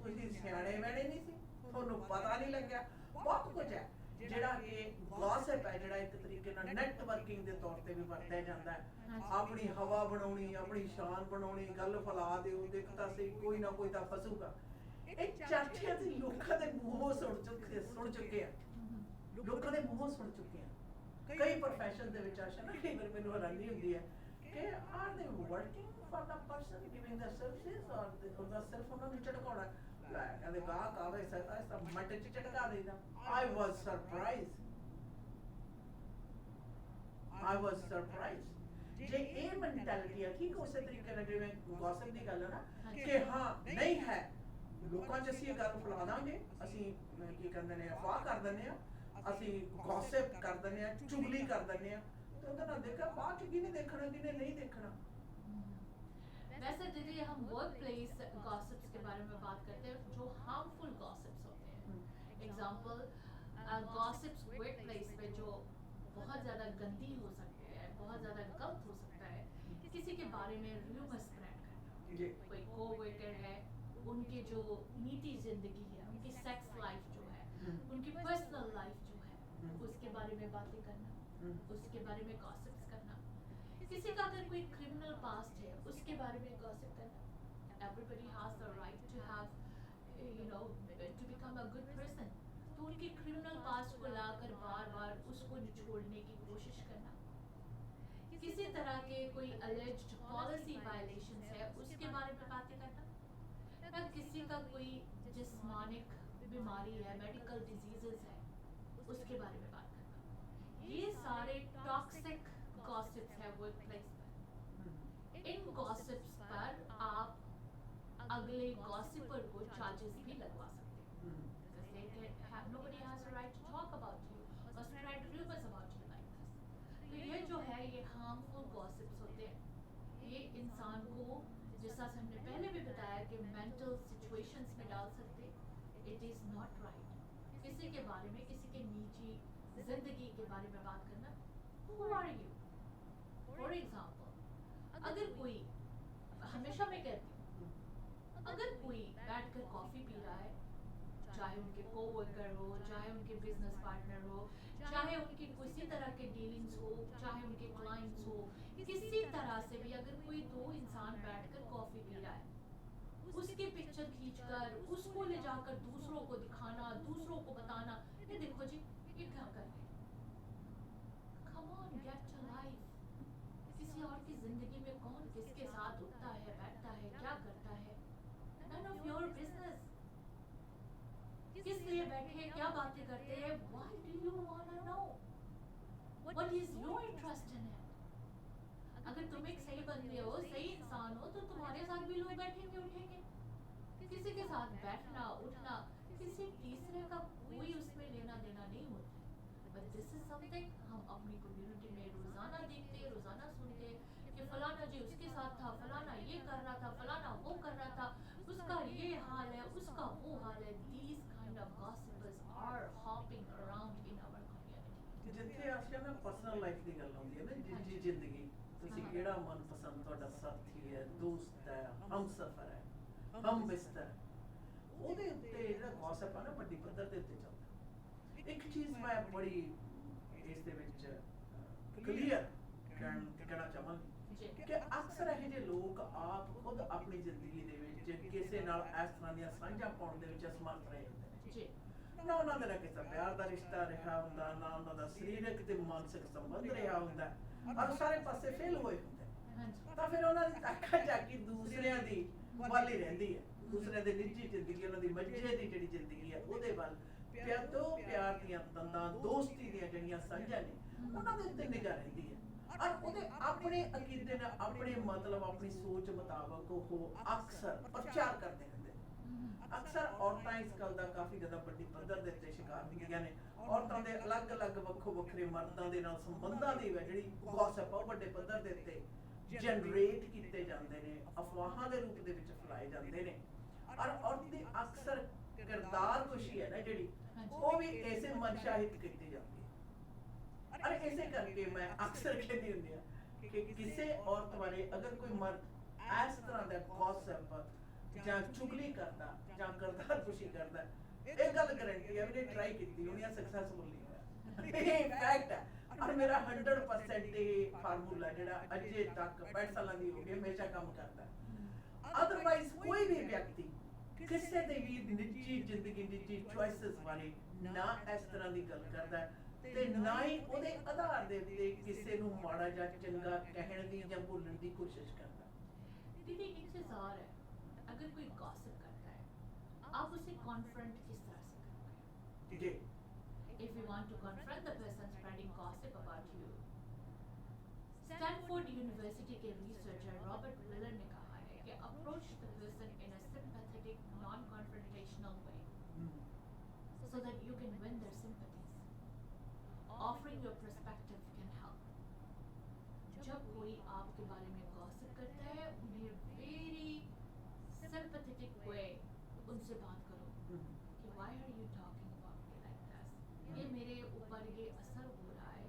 ਤੁਸੀਂ ਸਿਆਣੇ ਬਣੇ ਨਹੀਂ ਸੀ, ਤੁਹਾਨੂੰ ਪਤਾ ਨਹੀਂ ਲੱਗਿਆ, ਬਹੁਤ ਕੁਝ ਹੈ ਜਿਹੜਾ ਕਿ ਗੌਸਿਪ ਹੈ, ਜਿਹੜਾ ਇੱਕ ਤਰੀਕੇ ਨਾਲ ਨੈਟਵਰਕਿੰਗ ਦੇ ਤੌਰ ਤੇ ਵੀ ਵਰਤਿਆ ਜਾਂਦਾ ਹੈ। ਆਪਣੀ ਹਵਾ ਬਣਾਉਣੀ, ਆਪਣੀ ਸ਼ਾਨ ਬਣਾਉਣੀ, ਗੱਲ ਫੈਲਾ ਦਿਓ, ਦੇਖਦਾ ਸੀ ਕੋਈ ਨਾ ਕੋਈ ਤਾਂ ਫਸੂਗਾ। ਇਹ ਚਰਚੇ ਅਸੀਂ ਲੋਕਾਂ ਦੇ ਮੂੰਹੋਂ ਸੁਣ ਚੁੱਕੇ ਆ, ਲੋਕਾਂ ਦੇ ਮੂੰਹੋਂ ਸੁਣ ਚੁੱਕੇ ਆ। ਕਈ ਪ੍ਰੋਫੈਸ਼ਨ ਦੇ ਵਿੱਚ ਆਸ਼ਾ ਨਾ ਕਈ ਵਾਰ ਮੈਨੂੰ ਹੈਰਾਨੀ ਹੁੰਦੀ ਹੈ ਕਿ ਆਰ ਦੇ working for the person giving the services ਉਹਦਾ ਸਿਰਫ ਉਹਨਾਂ ਨੂੰ ਝਟਕਾਉਣਾ, ਕਹਿੰਦੇ ਗਾਹਕ ਆਵੇ ਤਾਂ ਮੱਟ ਚ ਝਟਕਾ ਦੇਈਦਾ। I was surprised ਜੇ ਇਹ ਮੈਂਟੈਲਿਟੀ ਆ ਠੀਕ ਉਸੇ ਤਰੀਕੇ ਨਾਲ ਜਿਵੇਂ ਗੌਸਿਪ ਦੀ ਗੱਲ ਹੈ ਨਾ ਕਿ ਹਾਂ ਨਹੀਂ ਹੈ, ਲੋਕਾਂ 'ਚ ਅਸੀਂ ਇਹ ਗੱਲ ਫੈਲਾ ਦਾਂਗੇ, ਅਸੀਂ ਕੀ ਕਹਿੰਦੇ ਨੇ ਅਫਵਾਹ ਕਰ ਦਿੰਦੇ ਆ, ਅਸੀਂ ਗੌਸਿਪ ਕਰ ਦਿੰਦੇ ਆ, ਚੁਗਲੀ ਕਰ ਦਿੰਦੇ ਆ, ਤੇ ਉਹਦਾ ਨਾ ਦੇਖਿਆ ਬਾਅਦ 'ਚ ਕਿਹਨੇ ਦੇਖਣਾ ਕਿਹਨੇ नहीं देखना। वैसे दीदी हम वर्क प्लेस गॉसिप्स के बारे में बात करते हैं जो हार्मफुल गॉसिप्स होते हैं। एग्जाम्पल गॉसिप्स वर्क प्लेस पे जो बहुत ज़्यादा गंदी हो सकती है, बहुत ज़्यादा गलत हो सकता है, किसी के बारे में र्यूमर स्प्रेड करना, जी। कोई कोवर्कर है उनकी जो निजी जिंदगी है, उनकी सेक्स लाइफ जो है, उनकी पर्सनल लाइफ जो है, उसके बारे में बातें करना, उसके बारे में गॉसिप्स करना, किसी का अगर कोई क्रिमिनल पास्ट है उसके बारे में गॉसिप करना। Everybody has the right to have you know to become a good person, तो उनके क्रिमिनल पास्ट को लाकर बार बार उसको निचोड़ने की कोशिश करना, किसी तरह के कोई अलेज्ड पॉलिसी वायलेशंस है उसके बारे में बातें करना, या किसी का कोई जिस्मानिक बीमारी है, मेडिकल डिजीजेस है, उसके बारे में बात करना। ये सारे टॉक्सिक गॉसिप्स है वर्क प्लेस पर। इन गॉसिप्स पर आप अगले गॉसिपर को चार्जेस भी लगवा सकते हैं, जैसे कि nobody has a right to talk about you or spread rumors about you like this। तो ये जो है ये हार्मफुल गॉसिप्स होते हैं, ये इंसान को जैसा हमने पहले भी बताया कि मेंटल सिचुएशंस में डाल सकते। इट इज़ नॉट राइट किसी के बारे में, किसी के निजी जिंदगी के बारे में बात करना। Who are you? For example अगर कोई, हमेशा मैं कहती हूँ, अगर कोई बैठकर कॉफी पी रहा है, चाहे उनके कोवर्कर हो, चाहे उनके बिजनेस पार्टनर हो, चाहे उनकी किसी तरह के डीलिंग्स हो, चाहे उनके क्लाइंट्स हो, किसी तरह से भी अगर कोई दो इंसान बैठकर कॉफी पी रहा है, उसकी पिक्चर खींचकर उसको ले जाकर दूसरों को दिखाना, दूसरों को बताना, ये देखो जी ये क्या कर रहे हैं। Come on, get to life. किसी और की जिंदगी में कौन किसके साथ उठता है, बैठता है, क्या करता है, none of your business। किस लिए बैठे, क्या बातें करते हैं, why do you wanna तुम एक सही बंदे हो, सही इंसान हो, तो तुम्हारे साथ भी लोग बैठेंगे उठेंगे। किसी के साथ बैठना उठना किसी तीसरे का कोई उसमें लेना देना नहीं होता है। बट दिस इज समथिंग हम अपनी कम्युनिटी में रोजाना देखते, रोजाना सुनते कि फलाना जी उसके साथ था, फलाना ये कर रहा था, फलाना वो कर रहा था, उसका ये हाल है, उसका वो हाल है। These kind of gossips are hopping around in our community. ਜਿੱਥੇ ਆਸ਼ਾ ਨਾ ਪਰਸਨਲ ਲਾਈਫ ਦੀ ਗੱਲ ਆਉਂਦੀ ਹੈ ਨਾ, ਨਿੱਜੀ ਜ਼ਿੰਦਗੀ, ਤੁਸੀਂ ਹਾਂ। ਕਿਹੜਾ ਮਨਪਸੰਦ ਤੁਹਾਡਾ ਸਾਥੀ ਹੈ, ਦੋਸਤ ਹੈ, ਹਮਸਫਰ ਹੈ, ਹਮ ਬਿਸਤਰ ਹੈ, ਉਹਦੇ ਉੱਤੇ ਜਿਹੜਾ ਗੌਸਪ ਆ ਨਾ ਵੱਡੀ ਪੱਧਰ ਦੇ ਉੱਤੇ ਚੱਲਦਾ। ਇੱਕ ਚੀਜ਼ ਮੈਂ ਬੜੀ ਇਸ ਦੇ ਵਿੱਚ ਕਲੀਅਰ ਕਹਿਣਾ ਚਾਹਾਂਗੀ जी ਕਿ ਅਕਸਰ ਇਹੋ ਜਿਹੇ ਲੋਕ ਆਪ ਖੁਦ ਆਪਣੀ ਜ਼ਿੰਦਗੀ ਦੇ ਵਿੱਚ ਕਿਸੇ ਨਾਲ ਇਸ ਤਰ੍ਹਾਂ ਦੀਆਂ ਸਾਂਝਾਂ ਪਾਉਣ ਦੇ ਵਿੱਚ ਅਸਮਰਥ ਰਹੇ ਹੁੰਦੇ ਨੇ। जी ਨਾ ਉਹਨਾਂ ਦਾ ਕਿਸੇ ਪਿਆਰ ਦਾ ਰਿਸ਼ਤਾ ਰਿਹਾ ਹੁੰਦਾ, ਨਾ ਉਹਨਾਂ ਦਾ ਸਰੀਰਕ ਤੇ ਮਾਨਸਿਕ ਸੰਬੰਧ ਰਿਹਾ ਹੁੰਦਾ, ਔਰ ਸਾਰੇ ਪਾਸੇ ਫੇਲ ਹੋਏ ਹੁੰਦੇ। हाँ जी ਤਾਂ ਫਿਰ ਉਹਨਾਂ ਦੀ ਤਾਕਾ ਝਾਕੀ ਦੂਸਰਿਆਂ ਦੀ ਵੱਲ ਹੀ ਰਹਿੰਦੀ ਹੈ, ਦੂਸਰਿਆਂ ਦੇ ਨਿੱਜੀ ਜ਼ਿੰਦਗੀ, ਉਹਨਾਂ ਦੀ ਮੱਝੇ ਦੀ ਜਿਹੜੀ ਜ਼ਿੰਦਗੀ ਹੈ ਉਹਦੇ ਵੱਲ। ਪਿਆਰ ਦੀਆਂ ਤੰਦਾਂ, ਦੋਸਤੀ ਦੀਆਂ ਜਿਹੜੀਆਂ ਸਾਂਝਾਂ ਨੇ ਉਹਨਾਂ ਦੇ ਉੱਤੇ ਨਿਗਾਹ ਰਹਿੰਦੀ ਹੈ, ਔਰ ਉਹਦੇ ਆਪਣੇ ਅਕੀਦੇ ਨਾਲ, ਆਪਣੇ ਮਤਲਬ, ਆਪਣੀ ਸੋਚ ਮੁਤਾਬਕ ਉਹ ਅਕਸਰ ਪ੍ਰਚਾਰ ਕਰਦੇ ਹੁੰਦੇ ਨੇ। ਅਕਸਰ ਔਰਤਾਂ ਇਸ ਗੱਲ ਦਾ ਕਾਫੀ ਜ਼ਿਆਦਾ ਵੱਡੀ ਪੱਧਰ ਦੇ ਉੱਤੇ ਸ਼ਿਕਾਰ ਹੁੰਦੀਆਂ ਨੇ। ਔਰਤਾਂ ਦੇ ਅਲੱਗ-ਅਲੱਗ ਵੱਖੋ ਵੱਖਰੇ ਮਰਦਾਂ ਦੇ ਨਾਲ ਸੰਬੰਧਾਂ ਦੀ ਜਿਹੜੀ ਗੌਸਪ ਆ ਉਹ ਵੱਡੇ ਪੱਧਰ ਦੇ ਉੱਤੇ ਜਨਰੇਟ ਕੀਤੇ ਜਾਂਦੇ ਨੇ, ਅਫਵਾਹਾਂ ਦੇ ਰੂਪ ਦੇ ਵਿੱਚ ਫੈਲਾਏ ਜਾਂਦੇ ਨੇ। ਔਰ ਔਰਤ ਦੀ ਅਕਸਰ ਕਿਰਦਾਰ ਕੁਸ਼ੀ ਹੈ ਨਾ ਜਿਹੜੀ, ਉਹ ਵੀ ਐਸੇ ਮਨਸ਼ਾਹਿਤ ਕੀਤੀ ਜਾਂਦੀ ਹੈ। ਔਰ ਇਸੇ ਕਰਕੇ ਮੈਂ ਅਕਸਰ ਕਹਿੰਦੀ ਹੁੰਦੀ ਆ ਕਿ ਕਿਸੇ ਔਰਤ ਬਾਰੇ ਅਗਰ ਕੋਈ ਮਰਦ ਇਸ ਤਰ੍ਹਾਂ ਦਾ ਗੌਸਪ ਜਾਂ ਚੁਗਲੀ ਕਰਦਾ ਜਾਂ ਕਿਰਦਾਰ ਕੁਸ਼ੀ ਕਰਦਾ, ਇਹ ਗੱਲ ਗਰੰਟੀ ਹੈ ਵੀ ਇਹ ਟਰਾਈ ਕੀਤੀ ਹੋਣੀ ਆ, ਸਕਸੈਸਫੁਲ ਨਹੀਂ ਹੋਇਆ। ਇਹ ਫੈਕਟ ਹੈ। ਔਰ ਮੇਰਾ 100% ਇਹ ਫਾਰਮੂਲਾ ਜਿਹੜਾ ਅਜੇ ਤੱਕ 65 ਸਾਲਾਂ ਦੀ ਹੋ ਗਈ ਹਮੇਸ਼ਾ ਕੰਮ ਕਰਦਾ। ਅਦਰਵਾਈਜ਼ ਕੋਈ ਵੀ ਵਿਅਕਤੀ ਕਿਸੇ ਦੇ ਵੀ ਨਿੱਜੀ ਜ਼ਿੰਦਗੀ, ਨਿੱਜੀ ਚੁਆਇਸਸ ਬਾਰੇ ਨਾ ਇਸ ਤਰ੍ਹਾਂ ਦੀ ਗੱਲ ਕਰਦਾ ਹੈ, ਤੇ ਨਾ ਹੀ ਉਹਦੇ ਆਧਾਰ ਦੇ ਉੱਤੇ ਕਿਸੇ ਨੂੰ ਮਾੜਾ ਜਾਂ ਚੰਗਾ ਕਹਿਣ ਦੀ ਜਾਂ ਬੋਲਣ ਦੀ ਕੋਸ਼ਿਸ਼ ਕਰਦਾ। दीदी एक चीज और है, अगर कोई गॉसिप करता है आप उसे कॉन्फ्रंट किस तरह से करोगे? जी If you want to confront the person spreading gossip about you, Stanford university के रिसर्चर रॉबर्ट मिलर ने कहा है कि approach the person in a sympathetic non confrontational way so that you can win their sympathies. Offering your perspective can help. जब कोई आपके बारे में गॉसिप करता है उन्हें वेरी sympathetic way उनसे बात करो कि why are you talking about me like this? ये मेरे ऊपर ये असर हो रहा है।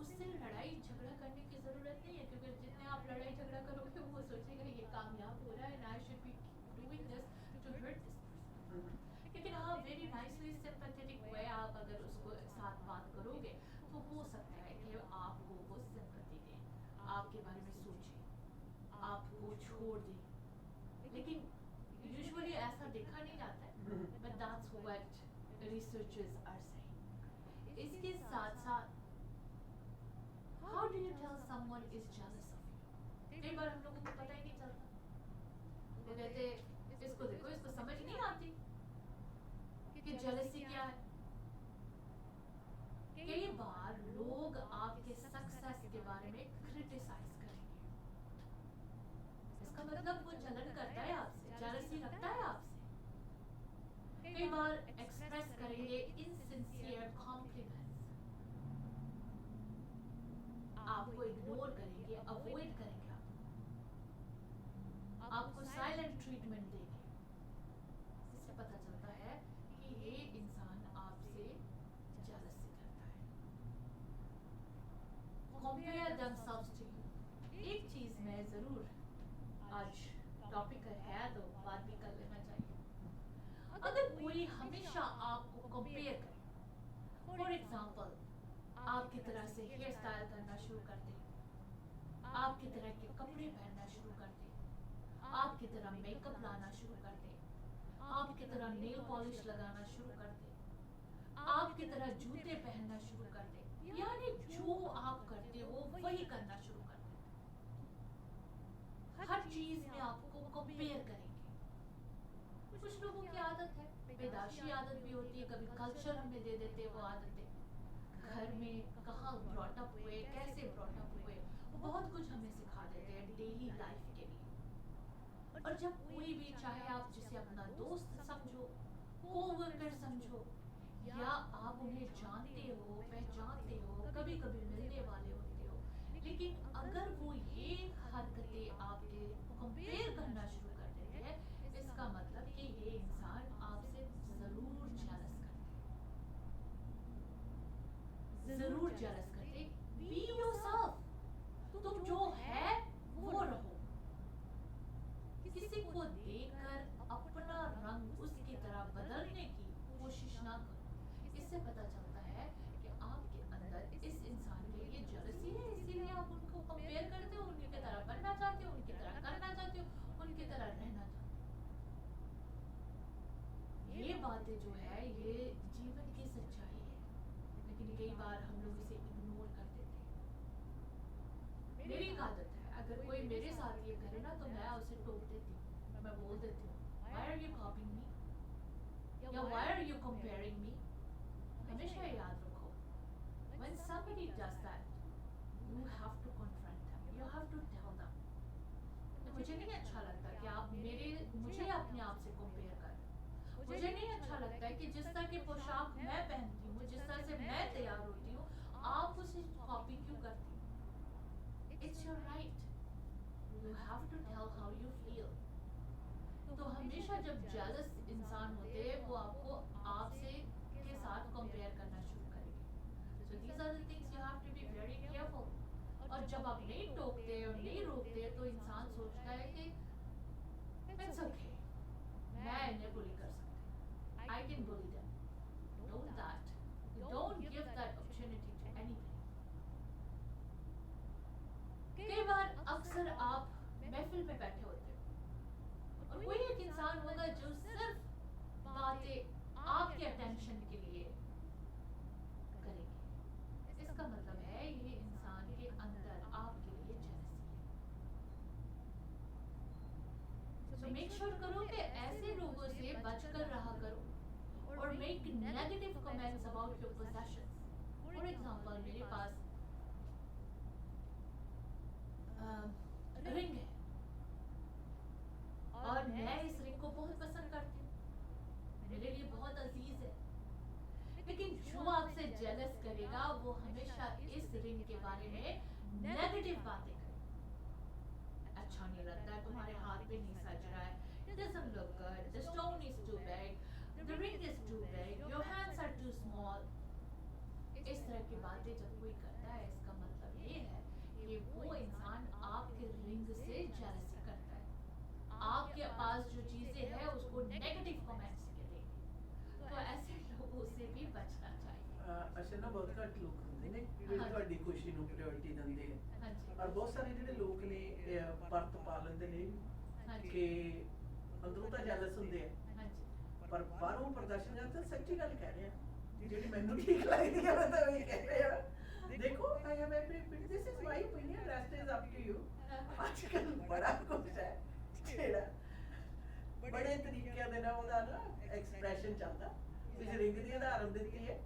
उससे लड़ाई झगड़ा करने की जरूरत नहीं है, क्योंकि जितने आप लड़ाई झगड़ा करोगे वो सोचेगा ये कामयाब हो रहा है and I should be doing this to hurt this person. लेकिन हाँ वेरी नाइसली सिंपैथेटिक वे आप अगर उसको साथ बात करोगे तो हो सकता है कि आपको वो सिंपैथी दे, आपके बारे में सोचे, आपको छोड़ दे। लेकिन यूजुअली ऐसा देखा नहीं जाता है, but that's what researchers are saying. इसके साथ साथ how do you tell someone is jealous of you? कई बार हम लोगों को पता ही नहीं चलता, वो कहते इसको देखो, इसको समझ नहीं आती कि जेलसी क्या है। कई बार लोग आपके सक्सेस के बारे में क्रिटिसाइज करेंगे, इसका मतलब वो जलन करता है आपसे, जेलसी रखता है आपसे। कई बार एक्सप्रेस करेंगे इनसिंसियर कॉम्प्लीमेंट्स, आपको इग्नोर करेंगे, अवॉइड करेंगे, आपको साइलेंट ट्रीटमेंट देंगे। इससे पता चलता है कि ये इंसान आपसे जेलसी करता है। Compare themselves to you। एक चीज मैं जरूर, आज टॉपिक है तो बात भी कर लेना चाहिए। अगर कोई हमेशा आपको कंपेयर करे, फॉर एग्जाम्पल आपकी तरह से हेयर स्टाइल करना शुरू कर दे, आपकी तरह के कपड़े पहनना शुरू कर दे, आपकी तरह मेकअप लाना शुरू कर दे, आपकी तरह नेल पॉलिश लगाना शुरू कर दे, आपकी तरह जूते पहनना शुरू कर दे, यानी जो आप करते हो वही करना शुरू कर दे। हर चीज में आपको कंपेयर करेंगे। कुछ लोगों की आदत है, पैदाशी आदत भी होती है, कभी कल्चर हमें दे देते हैं वो आदतें, घर में कहाँ ब्रॉट अप हुए, कैसे ब्रॉट अप हुए, वो बहुत कुछ हमें सिखा देते और जब कोई भी, चाहे आप जिसे अपना दोस्त समझो, कोवर्कर समझो, या आप उन्हें जानते हो, पहचानते हो, कभी कभी मिलने वाले होते हो, लेकिन अगर वो ये हरकतें आपके कंपेयर करना शुरू कर देते हैं, इसका मतलब कि ये इंसान आपसे जरूर जेलस करते, जरूर जेलस करते। बी योरसेल्फ, तुम जो है वो रहो। किसी को देखकर अपना रंग उसकी तरह बदलने की कोशिश ना करो। इससे पता चलता है कि आपके अंदर इस इंसान के लिए जेलसी है, इसीलिए आप उनको कंपेयर करते हो, उनकी तरह बनना चाहते हो, उनकी तरह करना चाहते हो, उनकी तरह रहना चाहते हो। ये बातें जो है ये जीवन की सच्चाई है, लेकिन कई बार हम लोग इसे इग्नोर कर देते हैं। मेरी एक आदत है, अगर कोई मेरे साथ ये करे ना तो मैं उसे टोक देती हूँ, मैं बोल देती हूँ, why are you copying me? या why are you comparing me? हमेशा याद रखो, when somebody does that, you have to confront them, you have to tell them. मुझे नहीं अच्छा लगता कि आप मुझे अपने आप से कंपेयर कर रहे हो। मुझे नहीं अच्छा लगता है कि जिस तरह की पोशाक मैं पहनती हूँ, जिस तरह से मैं तैयार होती हूँ, आप उसे कॉपी क्यों करती हो? It's your right. You have to tell how you feel. तो हमेशा जब जेलस इंसान होते हैं वो आपको आपसे के साथ कंपेयर करना शुरू करेंगे। So these are the things you have to be very careful. और जब आप नहीं टोकते और नहीं रोकते तो इंसान सोचता है कि it's okay, मैं इन्हें बुली कर सकती, I can bully them. Don't that. Don't give that opportunity to anybody. कई बार अक्सर आप महफिल में बैठे होते हो और कोई एक इंसान होगा जो सिर्फ बातें आपके अटेंशन के लिए करेगी। इसका मतलब है ये इंसान के अंदर आपके लिए जेलसी है। तो मेक श्योर करो कि ऐसे लोगों से बचकर रहा करो और make negative comments about your possessions. For example, मेरे पास रिंग है और मैं इस रिंग को बहुत पसंद करती हूँ, मेरे लिए बहुत अजीज है, लेकिन जो आपसे जेलस करेगा वो हमेशा इस रिंग के बारे में नेगेटिव बातें करेगा। अच्छा नहीं लगता है, तुम्हारे हाथ पे नहीं सज रहा है, it doesn't look good, the stone is too big, the ring is too big, your hands are too small। इस तरह की बातें जब कोई करता है, इसका मतलब ये है कि वो इंसान आपके रिंग से जेलसी करता है, आपके पास जो चीजें हैं उसको नेगेटिव कमेंट्स के देंगे। तो ऐसे लोगों से भी बचना चाहिए। अच्छा ना, बहुत घट लोग होंगे ने ਜਿਹੜੇ ਤੁਹਾਡੀ ਖੁਸ਼ੀ ਨੂੰ ਪ੍ਰਾਇੋਰਟੀ ਦਿੰਦੇ ਆ, ਹਾਂਜੀ ਔਰ ਬਹੁਤ ਸਾਰੇ ਜਿਹੜੇ ਲੋਕ ਨੇ ਪਰਤ ਪਾ ਲੈਂਦੇ ਨੇ ਹਾਂਜੀ ਕਿ ਅੰਦਰੋਂ ਤਾਂ ਜੈਲਸ ਹੁੰਦੇ ਆ ਹਾਂਜੀ ਪਰ ਬਾਹਰੋਂ ਪ੍ਰਦਰਸ਼ਨ ਜਾਂ ਤਾਂ ਸੱਚੀ ਗੱਲ ਕਹਿ ਰਹੇ ਆ, ਜਿਹੜੀ ਮੈਨੂੰ ਠੀਕ ਲੱਗਦੀ ਹੈ ਮੈਂ ਤਾਂ ਉਹੀ ਕਹਿ ਰਹੇ ਆ। देखो, I have every this is my opinion, rest is up to you। आजकल बड़ा कुछ है ਜਿਹੜਾ ਬੜੇ ਤਰੀਕਿਆਂ ਦੇ ਨਾਲ ਉਹਦਾ ਨਾ ਐਕਸਪ੍ਰੈਸ਼ਨ ਚੱਲਦਾ। ਤੁਸੀਂ ਰਿੰਗ ਦੀ ਉਦਾਹਰਨ ਦਿੱਤੀ ਹੈ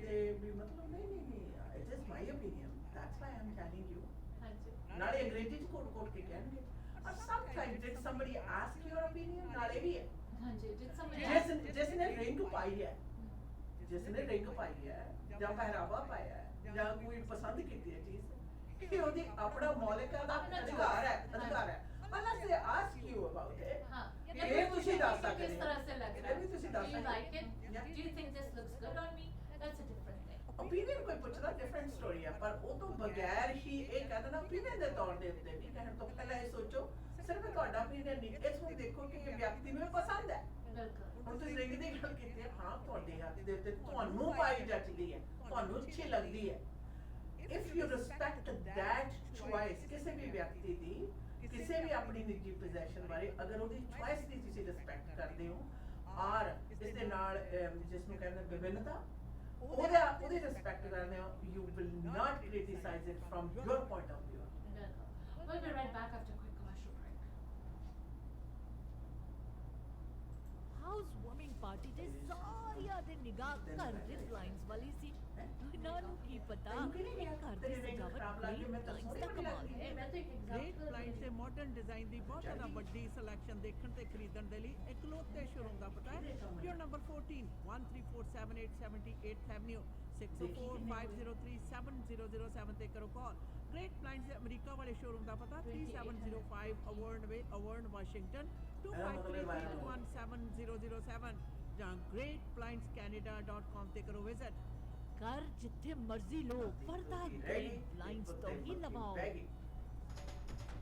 ਤੇ ਵੀ ਮਤਲਬ ਨਹੀਂ it is my opinion, that's why I'm telling you। ਹਾਂਜੀ ਨਾਲੇ ਅੰਗਰੇਜ਼ੀ ਚ ਕੋਟ ਕੇ ਕਹਿਣਗੇ ਔਰ sometimes did somebody ask your opinion, ਨਾਲੇ ਵੀ ਹੈ ਹਾਂਜੀ did somebody ਜਿਸ ਨੇ ਰਿੰਗ ਪਾਈ ਹੈ, ਜਿਸ ਨੇ ਰਿੰਗ ਪਾਈ ਹੈ ਜਾਂ ਪਹਿਰਾਵਾ ਪਾਇਆ ਹੈ ਜਾਂ ਕੋਈ ਪਸੰਦ ਕੀਤੀ ਹੈ ਚੀਜ਼, ਕਿ ਉਹਦੀ ਆਪਣਾ ਮੌਲਿਕ ਦਾ ਅਧਿਕਾਰ ਹੈ। unless they ask you about it, हाँ, ये ਤੁਸੀਂ ਦੱਸ ਸਕਦੇ किस तरह से लग रहा ਇਹ ਵੀ ਤੁਸੀਂ है? ਦੱਸ Do you ਸਕਦੇ like it? Yeah. Do you think this looks good on me? That's a different thing. opinion ਕੋਈ ਪੁੱਛਦਾ ਡਿਫਰੈਂਟ ਸਟੋਰੀ ਹੈ, ਪਰ ਉਹ ਤੋਂ ਬਗੈਰ ਹੀ ਇਹ ਕਹਿ ਦੇਣਾ opinion ਦੇ ਤੌਰ ਦੇ ਉੱਤੇ ਵੀ ਕਹਿਣ ਤੋਂ ਪਹਿਲਾਂ ਇਹ ਸੋਚੋ ਸਿਰਫ ਤੁਹਾਡਾ opinion ਨਹੀਂ, ਇਸ ਨੂੰ ਦੇਖੋ ਕਿ ਇਹ ਵਿਅਕਤੀ ਨੂੰ ਇਹ ਪਸੰਦ ਹੈ। बिल्कुल। ਹੁਣ ਤੁਸੀਂ ਰਿੰਗ ਦੀ ਗੱਲ ਕੀਤੀ ਹੈ, ਹਾਂ ਤੁਹਾਡੇ ਹੱਥ ਦੇ ਉੱਤੇ ਤੁਹਾਨੂੰ ਪਾਈ ਜੱਚਦੀ ਹੈ, ਤੁਹਾਨੂੰ ਅੱਛੀ ਲੱਗਦੀ ਹੈ। if you respect that choice ਕਿਸੇ ਵੀ ਵਿਅਕਤੀ ਦੀ, ਕਿਸੇ ਵੀ ਆਪਣੀ ਨਿੱਜੀ ਪੋਜੀਸ਼ਨ ਬਾਰੇ ਅਗਰ ਉਹਦੀ ਚੁਆਇਸ ਦੀ ਤੁਸੀਂ ਰਿਸਪੈਕਟ ਕਰਦੇ ਹੋ ਔਰ ਇਸ ਦੇ ਨਾਲ ਜਿਸ ਨੂੰ ਕਹਿੰਦੇ ਵਿਭਿੰਨਤਾ, ਉਹਦੀ ਰਿਸਪੈਕਟ ਕਰਦੇ ਹੋ, you will not criticize it from your point of view। बिल्कुल। We'll be right back after a quick commercial break. House warming party ਤੇ ਸਾਰਿਆਂ ਦੇ ਨਿਗਾਹ ਘਰ ਦੇ ਬਲਾਈਂਡਸ ਵਾਲੀ ਸੀ। ਉਹਨਾਂ ਨੂੰ ਕੀ ਪਤਾ ਤੈਨੂੰ ਕਿਹਨੇ ਕਿ ਕਿਹਾ ਘਰ ਦੀ ਤੇਰੇ ਰਿੰਗ ਸਜਾਵਟ ਖਰਾਬ ਲੱਗ ਗਈ? ਮੈਂ ਤਾਂ great ਸੋਹਣੀ lines ਦਾ ਬੜੀ ਕਮਾਲ ਲੱਗਦੀ ਹੈ। मैं तो एक ਗ੍ਰੇਟ एग्जांपल ਲਾਈਨ ਤੇ ਮਾਡਰਨ ਡਿਜ਼ਾਈਨ ਦੀ ਬਹੁਤ ਜ਼ਿਆਦਾ ਵੱਡੀ ਸਿਲੈਕਸ਼ਨ ਦੇਖਣ ਤੇ ਖਰੀਦਣ ਦੇ ਲਈ ਇਕਲੌਤੇ ਸ਼ੋਰੂਮ ਦਾ ਪਤਾ ਹੈ ਪਿਓਰ ਨੰਬਰ 14 13478 ਐਵਨਿਊ 6045037007 ਤੇ ਕਰੋ ਕਾਲ। ਗ੍ਰੇਟ ਲਾਈਨ ਦੇ ਅਮਰੀਕਾ ਵਾਲੇ ਸ਼ੋਰੂਮ ਦਾ ਪਤਾ 3705 ਅਵਰਨ ਵੇ ਅਵਰਨ ਵਾਸ਼ਿੰਗਟਨ 2533217007 ਜਾਂ greatblindscanada.com ਤੇ ਕਰੋ ਵਿਜ਼ਿਟ। ਘਰ ਜਿੱਥੇ ਮਰਜ਼ੀ ਲੋ ਪਰਦਾ ਗ੍ਰੇਟ ਲਾਈਨਸ ਤੋਂ ਹੀ ਲਵਾਓ।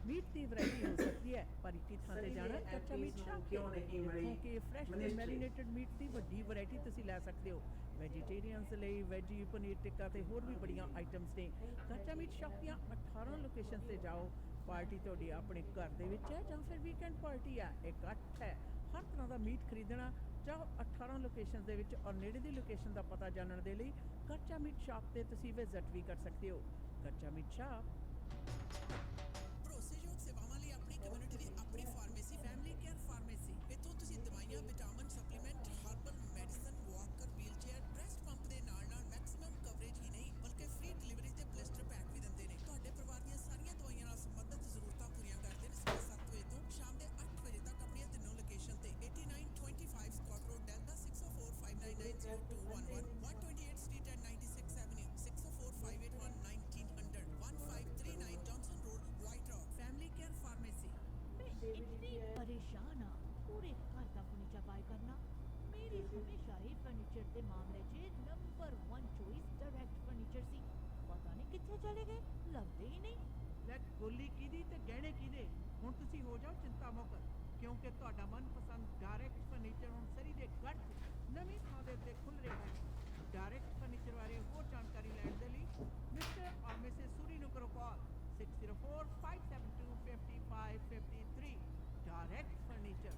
ਮੀਟ ਦੀ ਵੈਰਾਈਟੀ ਹੋ ਸਕਦੀ ਹੈ ਪਰ ਇੱਕ ਥਾਂ ਤੇ ਜਾਣਾ ਕੱਚਾ ਮੀਟ ਸ਼ਾਪ ਕਿਉਂ ਨਹੀਂ ਮਿਲੀ? ਕਿਉਂਕਿ ਫਰੈਸ਼ ਤੇ Ministry। ਮੈਰੀਨੇਟਡ ਮੀਟ ਦੀ ਵੱਡੀ ਵੈਰਾਈਟੀ ਤੁਸੀਂ ਲੈ ਸਕਦੇ ਹੋ। ਵੈਜੀਟੇਰੀਅਨਸ ਲਈ ਵੈਜੀ ਪਨੀਰ ਟਿੱਕਾ ਤੇ ਹੋਰ ਵੀ ਬੜੀਆਂ ਆਈਟਮਸ ਨੇ। ਕੱਚਾ ਮੀਟ ਸ਼ਾਪ ਦੀਆਂ 18 ਲੋਕੇਸ਼ਨ ਤੇ ਜਾਓ। ਪਾਰਟੀ ਤੁਹਾਡੀ ਆਪਣੇ ਘਰ ਦੇ ਵਿੱਚ ਹੈ ਜਾਂ ਫਿਰ ਵੀਕਐਂਡ ਪਾਰਟੀ ਹੈ, ਇਕੱਠ ਹੈ, ਹਰ ਤਰ੍ਹਾਂ ਦਾ ਮੀਟ ਖਰੀਦਣਾ ਚਾਹੋ 18 ਲੋਕੇਸ਼ਨ ਦੇ ਵਿੱਚ ਔਰ ਨੇੜੇ ਦੀ ਲੋਕੇਸ਼ਨ ਦਾ ਪਤਾ ਜਾਣਨ ਦੇ ਲਈ ਕੱਚਾ ਮੀਟ ਸ਼ਾਪ ਤੇ ਤੁਸੀਂ ਵਿਜ਼ਿਟ ਵੀ ਕਰ ਸਕਦੇ ਹੋ। ਕੱਚਾ ਮੀਟ ਸ਼ਾਪ। ਭਰੋਸੇਯੋਗ ਸੇਵਾਵਾਂ ਲਈ ਆਪਣੀ ਕਮਿਊਨਿਟੀ ਦੀ ਆਪਣੀ ਫਾਰਮੇਸੀ ਫੈਮਿਲੀ ਕੇਅਰ ਫਾਰਮੇਸੀ। ਇੱਥੋਂ ਤੁਸੀਂ ਦਵਾਈਆਂ, vitamin, supplement, herbal medicine, Walker, wheelchair, breast pump ਦੇ ਨਾਲ-ਨਾਲ ਮੈਕਸਿਮਮ ਕਵਰੇਜ ਹੀ ਨਹੀਂ ਬਲਕਿ ਫ੍ਰੀ ਡਿਲੀਵਰੀ ਤੇ ਬਲਿਸਟਰ ਪੈਕ ਵੀ ਦਿੰਦੇ ਨੇ। ਤੁਹਾਡੇ ਪਰਿਵਾਰ ਦੀਆਂ ਸਾਰੀਆਂ ਦਵਾਈਆਂ ਨਾਲ ਸੰਬੰਧਿਤ ਜ਼ਰੂਰਤਾਂ ਪੂਰੀਆਂ ਕਰਦੇ ਨੇ। ਸਵੇਰੇ 7 ਵਜੇ ਤੋਂ ਸ਼ਾਮ ਦੇ 8 ਵਜੇ ਤੱਕ ਆਪਣੀਆਂ ਤਿੰਨੋਂ ਲੋਕੇਸ਼ਨ ਤੇ 8925 Scott Road Delta 6045990211 128 street at 96 avenue 6045811900 1539 Johnson Road White Rock family care pharmacy. मैं इतनी परेशान हाँ पूरे घर का फर्नीचर बाय करना। मेरी हमेशा ही फर्नीचर के मामले च नंबर 1 चॉइस डायरेक्ट फर्नीचर सी। पता नहीं कितने चले गए, लगते ही नहीं। ਲੈ ਗੋਲੀ ਕਿਹਦੀ ਤੇ ਗਹਿਣੇ ਕਿਹਦੇ? ਹੁਣ ਤੁਸੀਂ ਹੋ ਜਾਓ ਚਿੰਤਾ ਮੁਕਤ ਕਿਉਂਕਿ ਤੁਹਾਡਾ ਮਨਪਸੰਦ ਡਾਇਰੈਕਟ ਫਰਨੀਚਰ ਹੁਣ ਸਰੀ ਦੇ ਗੜ ਨਵੀਂ ਥਾਂ ਦੇ ਉੱਤੇ ਖੁੱਲ ਰਿਹਾ ਹੈ। ਡਾਇਰੈਕਟ ਫਰਨੀਚਰ ਬਾਰੇ ਹੋਰ ਜਾਣਕਾਰੀ ਲੈਣ ਦੇ ਲਈ ਮਿਸਟਰ ਔਰ ਮਿਸਿਸ ਸੂਰੀ ਨੂੰ ਕਰੋ ਕਾਲ 6045725553 ਡਾਇਰੈਕਟ ਫਰਨੀਚਰ।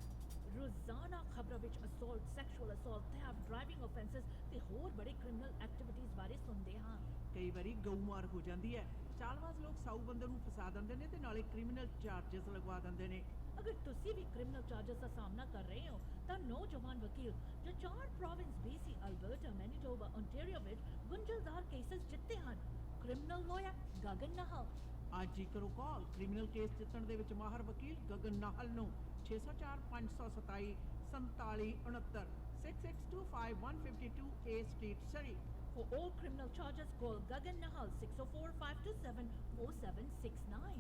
रोजाना खबरों विच assault, sexual assault, theft, driving offences ते होर बड़े क्रिमिनल एक्टिविटीज बारे सुनते हाँ। ਕਈ ਵਾਰੀ ਗਊ ਮਾਰ ਹੋ ਜਾਂਦੀ ਹੈ। ਚਾਲਬਾਜ਼ ਲੋਕ ਸਾਊ ਬੰਦੇ ਨੂੰ ਫਸਾ ਦਿੰਦੇ ਨੇ ਤੇ ਨਾਲੇ ਕ੍ਰਿਮੀਨਲ ਚਾਰजेस ਲਗਵਾ ਦਿੰਦੇ ਨੇ। अगर तुसी भी क्रिमिनल चार्जेस का सामना कर रहे हो तो नौजवान वकील जो 4 province BC, Alberta, Manitoba, Ontario विच गुंझलदार केसेस जित्ते हैं। Criminal lawyer Gagan Nahal. ਅੱਜ ਹੀ ਕਰੋ ਕਾਲ ਕ੍ਰਿਮੀਨਲ ਕੇਸ ਜਿੱਤਣ ਦੇ ਵਿੱਚ ਮਾਹਰ ਵਕੀਲ ਗਗਨ ਨਾਹਲ ਨੂੰ 604 527 4769 6625 152 A street Surrey. For all criminal charges, call Gagan Nahal 604-527-4769.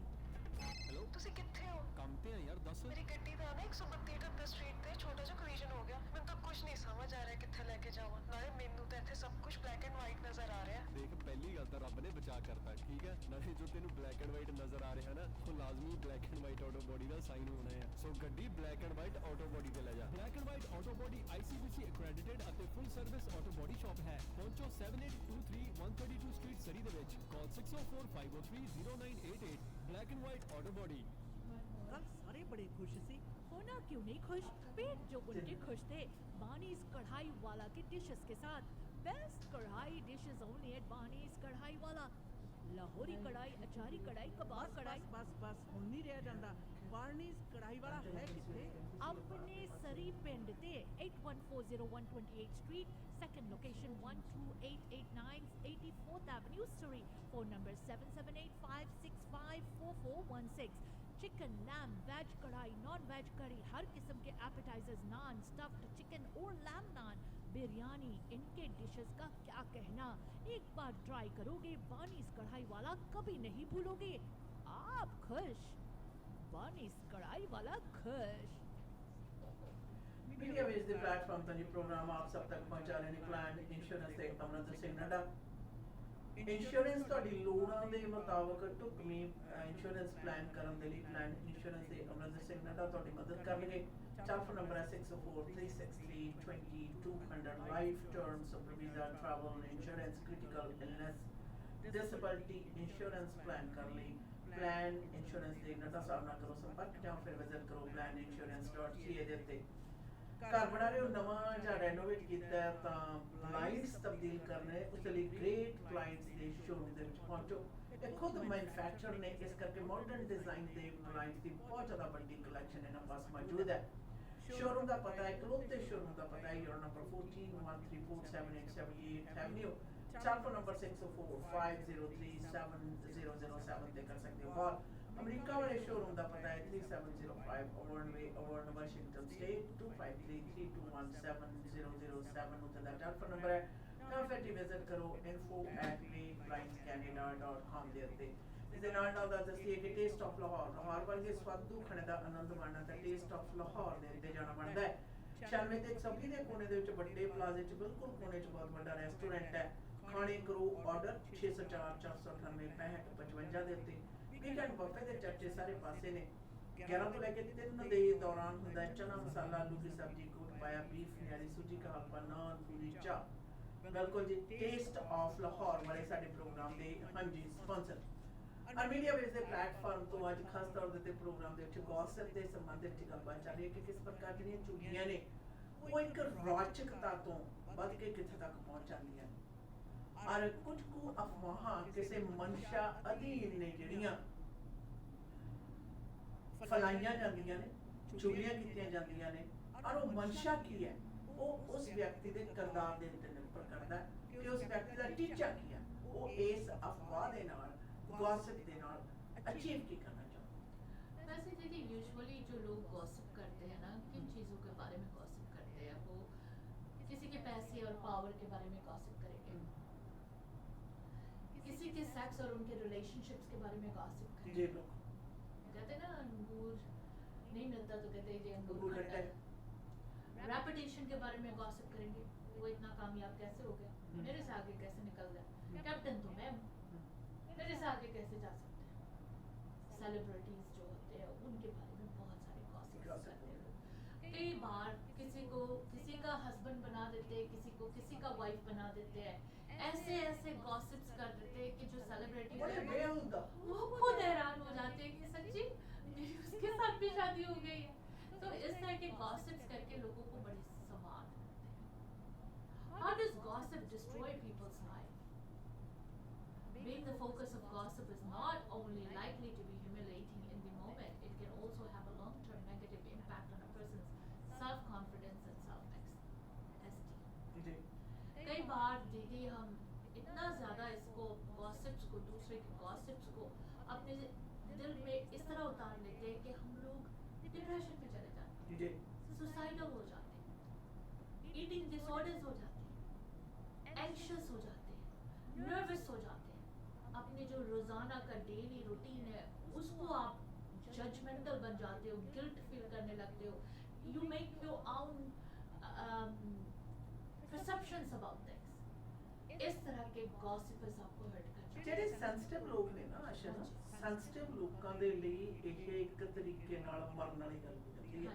Hello ਤੁਸੀਂ ਕਿੱਥੇ ਹੋ? ਕੰਮ ਤੇ ਆ ਯਾਰ ਦੱਸ। ਮੇਰੀ ਗੱਡੀ ਦਾ ਨਾ 132 ਸਟਰੀਟ ਤੇ ਛੋਟਾ ਜਿਹਾ ਕੋਲੀਜਨ ਹੋ ਗਿਆ। ਮੈਨੂੰ ਤਾਂ ਕੁਝ ਨਹੀਂ ਸਮਝ ਆ ਰਿਹਾ ਕਿੱਥੇ ਲੈ ਕੇ ਜਾਵਾਂ। ਨਾਲੇ ਮੈਨੂੰ ਤਾਂ ਇੱਥੇ ਸਭ ਕੁਝ ਬਲੈਕ ਐਂਡ ਵਾਈਟ ਨਜ਼ਰ ਆ ਰਿਹਾ। ਦੇਖ ਪਹਿਲੀ ਗੱਲ ਤਾਂ ਰੱਬ ਨੇ ਬਚਾ ਕਰਤਾ ਠੀਕ ਹੈ। ਨਾਲੇ ਜੋ ਤੈਨੂੰ ਬਲੈਕ ਐਂਡ ਵਾਈਟ ਨਜ਼ਰ ਆ ਰਿਹਾ ਨਾ ਉਹ ਲਾਜ਼ਮੀ black and white auto body the sign ਹੋਣਾ ਹੈ। ਸੋ ਗੱਡੀ black and white auto body ਤੇ ਲੈ ਜਾ। Black and white auto body ICBC accredited ਅਤੇ ਫੁੱਲ ਸਰਵਿਸ ਆਟੋ ਬੋਡੀ ਸ਼ਾਪ ਹੈ। ਪਹੁੰਚੋ 7823 132 ਸਟਰੀਟ ਸਰੀ ਦੇ ਵਿੱਚ। ਕਾਲ 6045030988 black and white auto body. ਕੱਲ ਸਾਰੇ ਬੜੇ ਖੁਸ਼ ਸੀ। होना क्यों नहीं खुश? पेट जो उनके खुश थे। बानीज कढ़ाई वाला के डिशेस के साथ। बेस्ट कढ़ाई डिशेस ओनली एट बानीज कढ़ाई वाला। लाहौरी कढ़ाई, अचारी कढ़ाई, कबाब कढ़ाई। बस ਹੁਣ ਨਹੀਂ ਰਿਹਾ ਜਾਂਦਾ। ਬਾਰਨੀਜ਼ ਕੜਾਈ ਵਾਲਾ ਹੈ ਕਿੱਥੇ? अपने सरी पिंड ते 8140 street, second location 12889 84th Avenue, Surrey. Phone number 7785654416. Chicken, lamb, veg kadhai, non veg curry, हर किस्म के एपेटाइजर्स, नान, स्टफ्ड चिकन और लैम नान, बिरयानी, इनके डिशेस का क्या कहना। एक बार ट्राई करोगे बानीज कढ़ाई वाला कभी नहीं भूलोगे। आप खुश, बानीज कढ़ाई वाला खुश। मीडिया वेज ਦੇ ਪਲੇਟਫਾਰਮ ਤੋਂ ਇਹ ਪ੍ਰੋਗਰਾਮ ਆਪ ਸਭ ਤੱਕ ਪਹੁੰਚਾ ਰਹੇ ਨੇ ਪਲਾਨ ਇੰਸ਼ੋਰੈਂਸ ਦੇ ਅਮਰਿੰਦਰ ਸਿੰਘ ਨੱਡਾ। ਇੰਸ਼ੋਰੈਂਸ ਤੁਹਾਡੀ ਲੋੜਾਂ ਦੇ ਮੁਤਾਬਕ ਢੁਕਵੀਂ ਇੰਸ਼ੋਰੈਂਸ ਪਲਾਨ ਕਰਨ ਦੇ ਲਈ ਪਲਾਨ ਇੰਸ਼ੋਰੈਂਸ ਦੇ ਅਮਰਿੰਦਰ ਸਿੰਘ ਨੱਡਾ ਤੁਹਾਡੀ ਮਦਦ ਕਰਨਗੇ। ਟੈਲੀਫੋਨ ਨੰਬਰ ਹੈ 6043632200 life term super visa travel insurance critical illness disability insurance plan ਕਰਨ ਲਈ ਪਲਾਨ ਇੰਸ਼ੋਰੈਂਸ ਦੇ ਨੱਡਾ ਸਾਹਿਬ ਨਾਲ ਕਰੋ ਸੰਪਰਕ ਜਾਂ ਫਿਰ ਵਿਜ਼ਿਟ ਕਰੋ planinsurance.ca ਦੇ ਉੱਤੇ। ਘਰ ਬਣਾ ਰਹੇ ਹੋ ਨਵਾਂ ਜਾਂ ਰੈਨੋਵੇਟ ਕੀਤਾ ਹੈ ਤਾਂ ਲਾਈਟਸ ਤਬਦੀਲ ਕਰਨੇ ਉਸ ਲਈ ਗ੍ਰੇਟ ਕਲਾਇੰਟਸ ਦੇ ਸ਼ੋਰੂਮ ਦੇ ਵਿੱਚ ਪਹੁੰਚੋ। ਇਹ ਖੁਦ ਮੈਨੂਫੈਕਚਰ ਨੇ ਇਸ ਕਰਕੇ ਮਾਡਰਨ ਡਿਜ਼ਾਈਨ ਦੇ ਲਾਈਟਸ ਦੀ ਬਹੁਤ ਜ਼ਿਆਦਾ ਵੱਡੀ ਕਲੈਕਸ਼ਨ ਇਹਨਾਂ ਪਾਸ ਮੌਜੂਦ ਹੈ। ਸ਼ੋਰੂਮ ਦਾ ਪਤਾ ਹੈ ਇਕਲੌਤੇ ਸ਼ੋਰੂਮ ਦਾ ਪਤਾ ਹੈ your number 14 1347878 avenue telephone number 6045037007 ਤੇ ਕਰ ਸਕਦੇ ਹੋ ਕਾਲ। ਅਮਰੀਕਾ ਵਾਲੇ ਸ਼ੋਰੂਮ ਦਾ ਪਤਾ ਹੈ 3705 ਅਵਰਨ ਵੇ, ਅਵਰਨ, ਵਾਸ਼ਿੰਗਟਨ ਸਟੇਟ 2533217007 ਉੱਤੇ ਦਾ ਟੈਲੀਫੋਨ ਨੰਬਰ ਹੈ। ਜਾਂ ਫਿਰ ਵਿਜ਼ਿਟ ਕਰੋ info@wayflightscanada.com ਦੇ ਉੱਤੇ। ਇਹਦੇ ਨਾਲ ਦਾ ਦੱਸੀਏ ਕਿ ਟੇਸਟ ਆਫ ਲਾਹੌਰ, ਲਾਹੌਰ ਵਰਗੇ ਸਵਾਦੂ ਖਾਣੇ ਦਾ ਆਨੰਦ ਮਾਣਨਾ ਤਾਂ ਟੇਸਟ ਆਫ ਲਾਹੌਰ ਦੇ ਉੱਤੇ ਜਾਣਾ ਬਣਦਾ ਹੈ। 96 ਤੇ 120 ਦੇ ਕੋਨੇ ਦੇ ਵਿੱਚ ਵੱਡੇ ਪਲਾਜ਼ੇ 'ਚ ਬਿਲਕੁਲ ਕੋਨੇ 'ਚ ਬਹੁਤ ਵੱਡਾ ਰੈਸਟੋਰੈਂਟ ਹੈ। ਖਾਣੇ ਕਰੋ ਆਰਡਰ 604498 6555 ਦੇ ਉੱਤੇ। ਵੀਕਐਂਡ ਬਫੇ ਦੇ ਚਰਚੇ ਸਾਰੇ ਪਾਸੇ ਨੇ। 11 ਤੋਂ ਲੈ ਕੇ 3 ਦੇ ਦੌਰਾਨ ਹੁੰਦਾ ਹੈ ਚਨਾ ਮਸਾਲਾ, ਆਲੂ ਦੀ ਸਬਜ਼ੀ, ਕੋਟ ਪਾਇਆ, ਬੀਫ ਨਿਆਰੀ, ਸੂਜੀ ਕਾ ਹਲਵਾ, ਨਾਨ, ਪੂਰੀ, ਚਾਹ। ਬਿਲਕੁਲ ਜੀ, ਟੇਸਟ ਆਫ ਲਾਹੌਰ ਵਾਲੇ ਸਾਡੇ ਪ੍ਰੋਗਰਾਮ ਦੇ ਹਾਂਜੀ ਸਪਾਂਸਰ ਔਰ ਮੀਡੀਆ ਵੇਸ ਦੇ ਪਲੇਟਫਾਰਮ ਤੋਂ ਅੱਜ ਖਾਸ ਤੌਰ ਤੇ ਪ੍ਰੋਗਰਾਮ ਦੇ ਵਿੱਚ ਗੌਸਪ ਦੇ ਸੰਬੰਧ ਵਿੱਚ ਗੱਲਬਾਤ ਚੱਲ ਰਹੀ ਹੈ ਕਿ ਕਿਸ ਪ੍ਰਕਾਰ ਦੀਆਂ ਚੁਗਲੀਆਂ ਨੇ ਉਹ ਇੱਕ ਰੌਚਕਤਾ ਤੋਂ ਵੱਧ ਕੇ ਕਿੱਥੇ ਤੱਕ ਪਹੁੰਚ ਜਾਂਦੀਆਂ ਨੇ ਔਰ ਕੁਝ ਕੁ ਅਫਵਾਹਾਂ ਕਿਸੇ ਮਨਸ਼ਾ ਅਧੀਨ ਨੇ ਜਿਹੜੀਆਂ ਫੈਲਾਈਆਂ ਜਾਂਦੀਆਂ ਨੇ, ਚੁਗਲੀਆਂ ਕੀਤੀਆਂ ਜਾਂਦੀਆਂ ਨੇ ਔਰ ਉਹ ਮਨਸ਼ਾ ਕੀ ਹੈ ਉਹ ਉਸ ਵਿਅਕਤੀ ਦੇ ਕਿਰਦਾਰ ਦੇ ਉੱਤੇ ਨਿਰਭਰ ਕਰਦਾ ਹੈ ਕਿ ਉਸ ਵਿਅਕਤੀ ਦਾ ਟੀਚਾ ਕੀ ਹੈ, ਉਹ ਇਸ ਅਫਵਾਹ ਦੇ ਨਾਲ गॉसिप के नाल अचीव की करना चाहते हैं। वैसे दीदी यूजुअली जो लोग गॉसिप करते हैं ना, किन चीज़ों के बारे में गॉसिप करते हैं, वो किसी के पैसे और पावर के बारे में गॉसिप करेंगे, किसी के सेक्स और उनके रिलेशनशिप्स के बारे में गॉसिप करेंगे। जी लोग कहते हैं ना अंगूर नहीं मिलता तो कहते हैं ये अंगूर खट्टा है। रेपुटेशन के बारे में गॉसिप करेंगे, वो इतना कामयाब कैसे हो गया, मेरे से आगे कैसे निकल गया, कैप्टन तो मैं हूँ, मेरे से आगे कैसे जा सकते हैं। सेलिब्रिटीज जो होते हैं उनके बारे में बहुत सारे गॉसिप करते हैं। कई बार किसी को किसी का हस्बैंड बना देते हैं, किसी को किसी का वाइफ बना देते हैं, ऐसे ऐसे गॉसिप्स कर देते हैं कि जो सेलिब्रिटीज है वो खुद हैरान हो जाते हैं कि सच्ची मेरी उसके साथ भी शादी हो गई है। तो इस तरह के गॉसिप्स करके लोगों को बड़ी सम्मान करते हैं। How does gossip destroy people's life? Being the focus of gossip is not only likely to be humiliating in the moment, it can also have a long-term negative impact on a person's self-confidence and self-esteem. कई बार दीदी हम इतना ज़्यादा इसको gossips को, दूसरे के gossips को अपने दिल में इस तरह उतार लेते हैं कि हम लोग डिप्रेशन में चले जाते हैं, सुसाइडल हो जाते हैं, ईटिंग डिसऑर्डर्स हो जाते हैं, एंग्शियस हो जाते हैं, नर्वस हो जाते हैं। अपने जो रोजाना का डेली रूटीन है उसको आप जजमेंटल बन जाते हो, गिल्ट फील करने लगते हो, you make your own perceptions about things. इस तरह के गॉसिपर्स आपको हर्ट करते हैं। ਜਿਹੜੇ ਸੈਂਸਿਟਿਵ ਲੋਕ ਨੇ ਨਾ ਆਸ਼ਾ, ਸੈਂਸਿਟਿਵ ਲੋਕਾਂ ਦੇ ਲਈ ਇਹ ਇੱਕ ਤਰੀਕੇ ਨਾਲ ਮਰਨ ਵਾਲੀ ਗੱਲ ਹੋ ਜਾਂਦੀ ਹੈ।